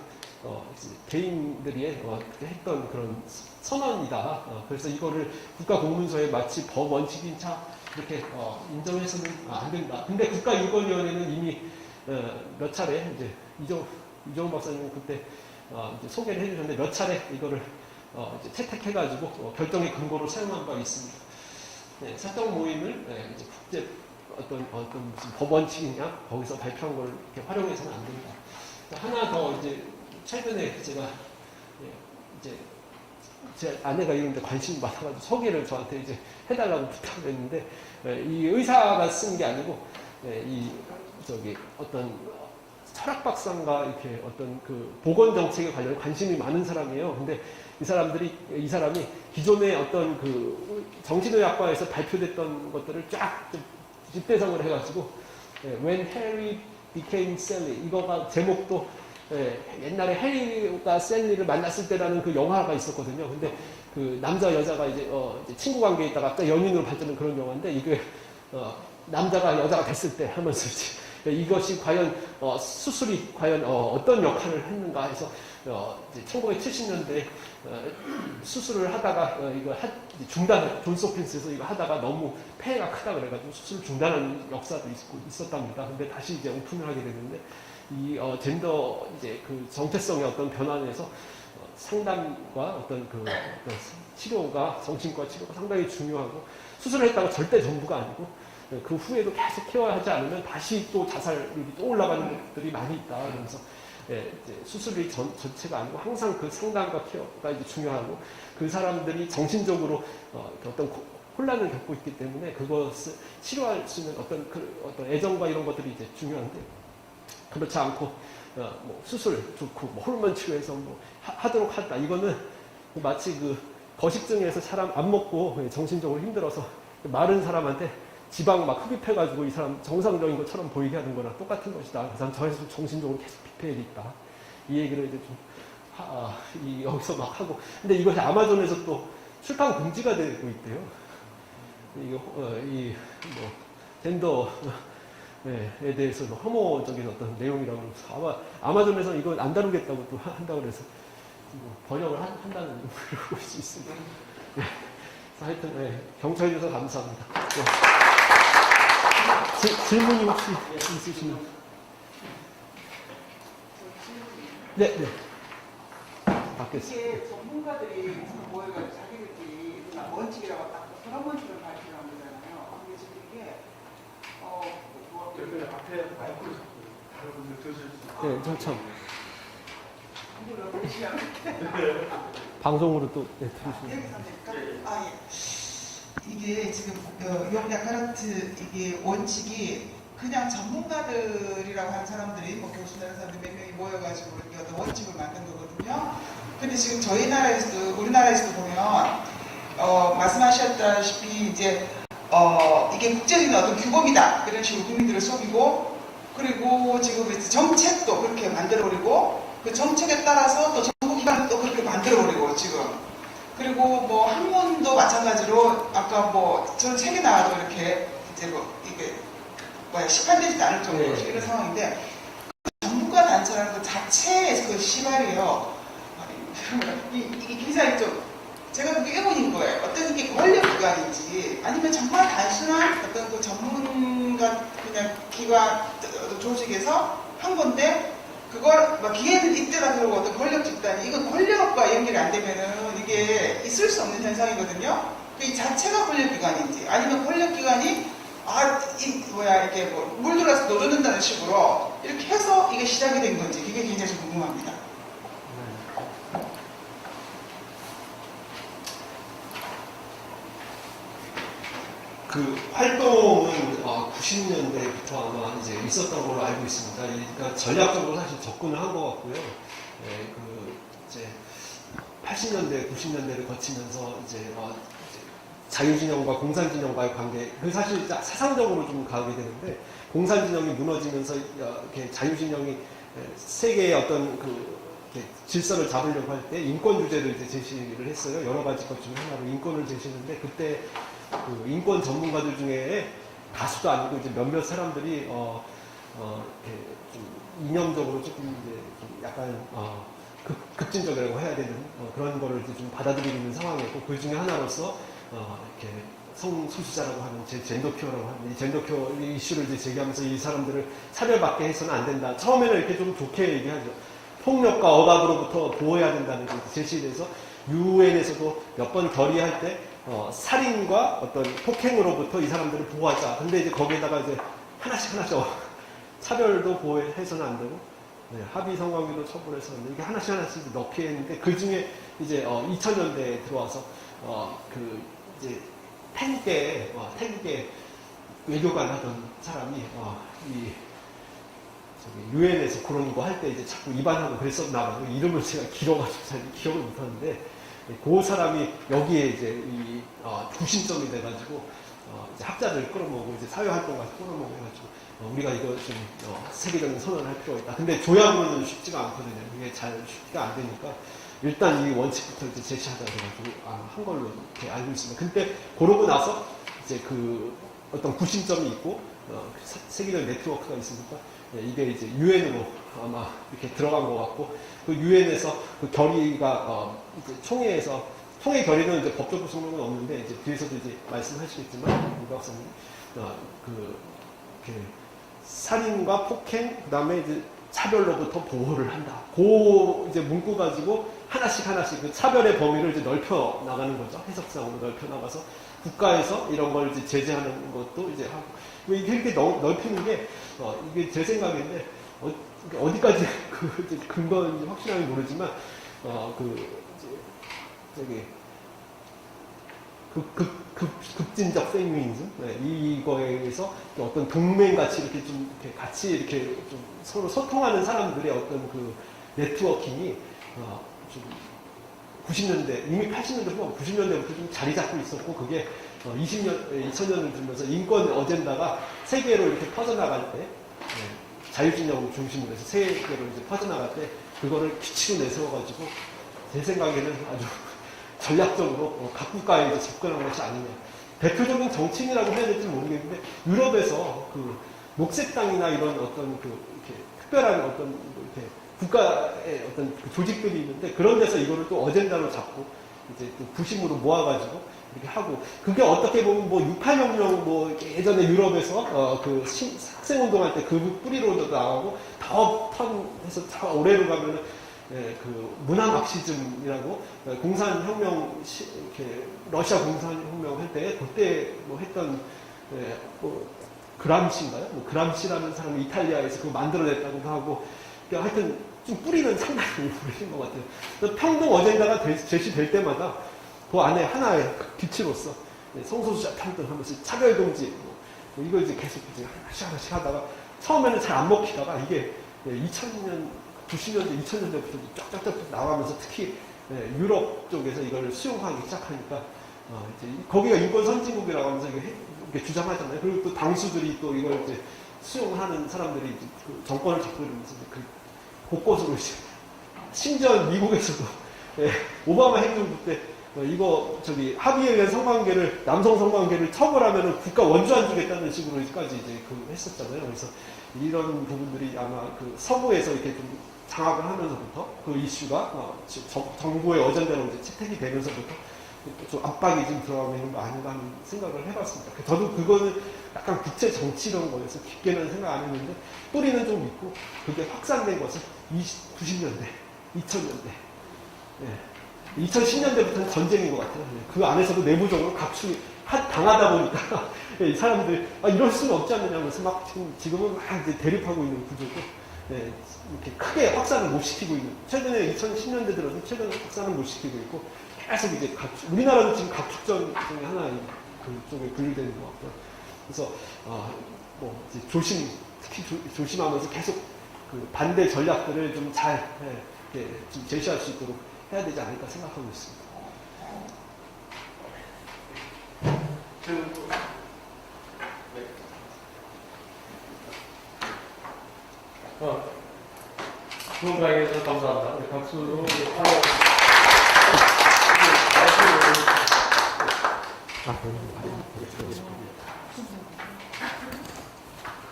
개인들이 했던 그런 선언이다. 그래서 이거를 국가 공문서에 마치 법 원칙인 차 이렇게 인정해서는 안 된다. 근데 국가인권위원회는 이미 몇 차례 이제 이종훈 박사님 그때 이제 소개를 해주셨는데 몇 차례 이거를 이제 채택해가지고 결정의 근거로 사용한 바가 있습니다. 사적 모임을 이제 국제 어떤 무슨 법 원칙이냐 거기서 발표한 걸 이렇게 활용해서는 안 된다. 하나 더 이제 최근에 제가 이제 제 아내가 이런데 관심이 많아가지고 소개를 저한테 이제 해달라고 부탁을 했는데 이 의사가 쓴 게 아니고 어떤 철학 박사인가 이렇게 어떤 그 보건 정책에 관련 관심이 많은 사람이에요. 근데 이 사람이 기존의 어떤 그 정신의학과에서 발표됐던 것들을 쫙 집대성을 해가지고 When Harry Became Sally 이거가 제목도 옛날에 해리가 셀리를 만났을 때라는 그 영화가 있었거든요. 근데 그 남자 여자가 이제 친구 관계에 있다가 아까 연인으로 발전한 그런 영화인데 이게 남자가 여자가 됐을 때 하면서 이제 이것이 과연 수술이 과연 어떤 역할을 했는가 해서 이제 1970년대 수술을 하다가 이거 존 소핀스에서 이거 하다가 너무 폐해가 크다 그래가지고 수술 중단한 역사도 있었답니다. 근데 다시 이제 오픈을 하게 됐는데 이 젠더 이제 그 정체성의 어떤 변화에서 상담과 어떤 치료가 정신과 치료가 상당히 중요하고 수술을 했다고 절대 전부가 아니고 그 후에도 계속 케어하지 않으면 다시 또 자살률이 또 올라가는 것들이 많이 있다. 그러면서 이제 수술이 전체가 아니고 항상 그 상담과 케어가 이제 중요하고 그 사람들이 정신적으로 어떤 혼란을 겪고 있기 때문에 그것을 치료할 수 있는 어떤 애정과 이런 것들이 이제 중요한데 그렇지 않고 뭐 수술 좋고 뭐 호르몬 치료해서 뭐 하도록 한다. 이거는 마치 그 거식증에서 사람 안 먹고 정신적으로 힘들어서 마른 사람한테 지방 막 흡입해가지고 이 사람 정상적인 것처럼 보이게 하는 거랑 똑같은 것이다. 그 사람 저에서 정신적으로 계속 피폐해 있다. 이 얘기를 이제 좀 여기서 막 하고. 근데 이것이 아마존에서 또 출판 금지가 되고 있대요. 뭐 젠더에 대해서 혐오적인 어떤 내용이라고 해서 아마 아마존에서 이거 안 다루겠다고 또 한다고 그래서 번역을 한다는 볼 수 있습니다. 네. 하여튼 경청해 주셔서 감사합니다. 질문이 혹시 있으시면 네. 받겠습니다. 이게 전문가들이 모여가지고 자기들끼리 원칙이라고 딱 그런 원칙을 발표한 거잖아요. 근데 지금 이게 앞에 마이크를 잡고 다른 분들 들으실 수 있어요. 네, 저 참. 이걸 어떻게 하면 방송으로 또 들으시면. 이게 지금 요약카라트 이게 원칙이 그냥 전문가들이라고 하는 사람들이 뭐 교수나 이런 사람들 몇 명이 모여가지고 이렇게 어떤 원칙을 만든 거거든요. 근데 지금 저희 나라에서도 우리나라에서도 보면 말씀하셨다시피 이제 이게 국제적인 어떤 규범이다 이런 식으로 국민들을 속이고 그리고 지금 정책도 그렇게 만들어버리고 그 정책에 따라서 또 정부기관을 또 그렇게 만들어버리고 지금 그리고 뭐 학문도 마찬가지로 아까 뭐 전 책에 나와도 이렇게 이제 뭐 이게 시판되지도 않을 정도로 이런 상황인데 전문가 단체라는 것 자체의 그 시발이에요. 이 기사에 좀 제가 그게 의문인 거예요. 어떤 이게 권력기관인지 아니면 정말 단순한 어떤 그 전문가 그냥 기관 조직에서 한 건데 그걸 막 기회는 이때다 그러고 어떤 권력 집단이 이건 권력과 연결이 안 되면은 이게 있을 수 없는 현상이거든요. 이 자체가 권력기관인지 아니면 권력기관이 이렇게 뭐 물 들어서 노젓는다는 식으로 이렇게 해서 이게 시작이 된 건지 그게 굉장히 궁금합니다. 그 활동은 90년대부터 아마 이제 있었던 걸로 알고 있습니다. 그러니까 전략적으로 사실 접근을 한 것 같고요. 이제 80년대, 90년대를 거치면서 이제 자유진영과 공산진영과의 관계, 그 사실 사상적으로 좀 가게 되는데 공산진영이 무너지면서 이렇게 자유진영이 세계의 어떤 질서를 잡으려고 할 때 인권 주제를 이제 제시를 했어요. 여러 가지 것 중에 하나로 인권을 제시했는데 그때 그 인권 전문가들 중에 다수도 아니고 이제 몇몇 사람들이 이렇게 좀 이념적으로 조금 이제 좀 약간 급진적이라고 해야 되는 그런 거를 이제 좀 받아들이고 있는 상황이었고 그 중에 하나로서 이렇게 성소수자라고 하는 젠더큐어라고 하는 이 젠더큐어 이슈를 이제 제기하면서 이 사람들을 차별받게 해서는 안 된다. 처음에는 이렇게 좀 좋게 얘기하죠. 폭력과 억압으로부터 보호해야 된다는 게 제시돼서 유엔에서도 몇 번 결의할 때 살인과 어떤 폭행으로부터 이 사람들을 보호하자. 근데 이제 거기에다가 이제 하나씩 차별도 보호해서는 안 되고 합의 성관계도 처벌해서 안 되고 이게 하나씩 넣게 했는데 그 중에 이제 2000년대에 들어와서 이제 태국에 외교관 하던 사람이 유엔에서 그런 거 할 때 이제 자꾸 위반하고 그랬었나 봐요. 이름을 제가 길어가지고 잘 기억을 못하는데 그 사람이 여기에 이제 구심점이 돼가지고 이제 학자들 끌어모으고 이제 사회활동가서 끌어모으고 해가지고 우리가 이거 좀 세계적인 선언을 할 필요가 있다. 근데 조약으로는 쉽지가 않거든요. 이게 잘 쉽지가 안 되니까 일단 이 원칙부터 이제 제시하자 해가지고 한 걸로 이렇게 알고 있습니다. 근데 그러고 나서 이제 그 어떤 구심점이 있고 세계적 네트워크가 있으니까 이게 이제 유엔으로 아마 이렇게 들어간 것 같고, 그 유엔에서 그 결의가 이제 총회 결의는 이제 법적 구속력은 없는데, 이제 뒤에서도 이제 말씀하시겠지만 이 박사님 이렇게 살인과 폭행, 그다음에 이제 차별로부터 보호를 한다. 그 이제 문구 가지고 하나씩 그 차별의 범위를 이제 넓혀 나가는 거죠. 해석상으로 넓혀 나가서 국가에서 이런 걸 이제 제재하는 것도 이제 하고. 이게 이렇게 넓히는 게 이게 제 생각인데 어디까지 그 이제 근거인지 확실하게 모르지만 급진적 페미니즘 이거에서 어떤 동맹 같이 이렇게 좀 이렇게 같이 이렇게 좀 서로 소통하는 사람들의 어떤 그 네트워킹이 좀 90년대 이미 80년대 후반 90년대부터 좀 자리 잡고 있었고 그게 2000년을 들면서 인권 어젠다가 세계로 이렇게 퍼져나갈 때 자유진영을 중심으로 해서 세계로 이제 퍼져나갈 때 그거를 기치로 내세워가지고 제 생각에는 아주 전략적으로 각 국가에 이제 접근한 것이 아니냐. 대표적인 정치인이라고 해야 될지 모르겠는데 유럽에서 그 녹색당이나 이런 어떤 그 이렇게 특별한 어떤 이렇게 국가의 어떤 그 조직들이 있는데 그런 데서 이거를 또 어젠다로 잡고 이제 또 부심으로 모아가지고 이렇게 하고 그게 어떻게 보면 뭐 68혁명 뭐 예전에 유럽에서 그 학생운동할 때 그 뿌리로도 나가고 더 턴해서 더 오래로 가면은 그 문화 막시즘이라고 공산혁명 이렇게 러시아 공산혁명 할 때 그때 뭐 했던 뭐 그람시인가요? 뭐 그람시라는 사람이 이탈리아에서 그거 만들어냈다고도 하고 그러니까 하여튼 좀 뿌리는 상당히 오래된 것 같아요. 평등 어젠다가 제시될 때마다 그 안에 하나의 기치로서 성소수자 평등하면서 차별금지 뭐 이걸 이제 계속 이제 하나씩 하다가 처음에는 잘 안 먹히다가 이게 2000년 90년대, 2000년대부터 쫙쫙쫙 나가면서 특히 유럽 쪽에서 이걸 수용하기 시작하니까 이제 거기가 인권 선진국이라고 하면서 이렇게 주장하잖아요. 그리고 또 당수들이 또 이걸 이제 수용하는 사람들이 이제 그 정권을 잡고 이러면서 그 곳곳으로 이제 심지어 미국에서도 오바마 행정부 때 이거 합의에 의한 성관계를 남성 성관계를 처벌하면은 국가 원조 안 주겠다는 식으로까지 이제 그 했었잖아요. 그래서 이런 부분들이 아마 그 서부에서 이렇게 좀 장악을 하면서부터 그 이슈가 정부의 어젠다로 이제 채택이 되면서부터 좀 압박이 좀 들어가는 거 아닌가 하는 생각을 해봤습니다. 저도 그거는 약간 국제 정치론 거에서 깊게는 생각 안 했는데 뿌리는 좀 있고 그게 확산된 것은 90년대, 2000년대, 2010년대부터는 전쟁인 것 같아요. 그 안에서도 내부적으로 각축이 당하다 보니까 이 사람들 이럴 수는 없지 않느냐면서 막 지금은 막 이제 대립하고 있는 구조고 이렇게 크게 확산을 못 시키고 있는 최근에 2010년대 들어서 최근에 확산을 못 시키고 있고 계속 이제 우리나라도 지금 각축전 중에 하나인 그쪽에 분류되는 것 같고요. 그래서 뭐 이제 특히 조심하면서 계속 그 반대 전략들을 좀 잘 좀 제시할 수 있도록 해야 되지 않을까 생각하고 있습니다. 좋은 강의해서 감사합니다. 우리 박수로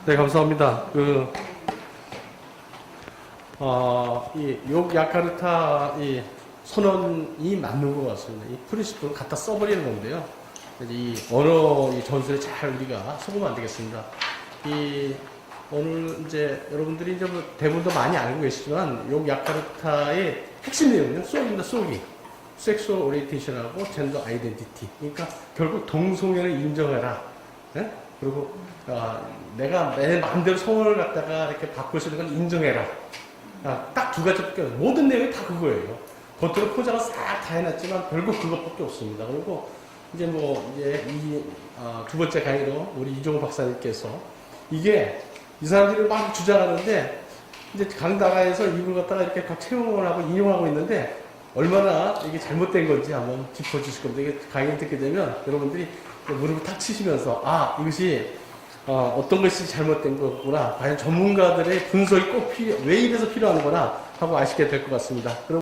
네, 감사합니다. 이 욕야카르타 이 선언이 맞는 것 같습니다. 이 프린시플을 갖다 써버리는 건데요. 이 언어 이 전술에 잘 우리가 속으면 안 되겠습니다. 오늘 이제 여러분들이 이제 뭐 대부분도 많이 알고 계시지만 욕야카르타의 핵심 내용은요, 쏙입니다, 쏙이. 섹슈얼 오리엔테이션하고 젠더 아이덴티티. 그러니까 결국 동성애를 인정해라. 네? 그리고 내가 내 마음대로 성을 갖다가 이렇게 바꿀 수 있는 건 인정해라. 딱 두 가지밖에 없어요. 모든 내용이 다 그거예요. 겉으로 포장을 싹 다 해놨지만 결국 그것밖에 없습니다. 그리고 이제 이 두 번째 강의로 우리 이종호 박사님께서 이게 이 사람들이 막 주장하는데 이제 각 나라에서 이걸 갖다가 이렇게 각 채용을 하고 인용하고 있는데 얼마나 이게 잘못된 건지 한번 짚어주실 겁니다. 이게 강의 듣게 되면 여러분들이 무릎을 탁 치시면서 이것이 어떤 것이 잘못된 거구나. 과연 전문가들의 분석이 꼭 왜 이래서 필요한 거나 하고 아시게 될 것 같습니다. 그럼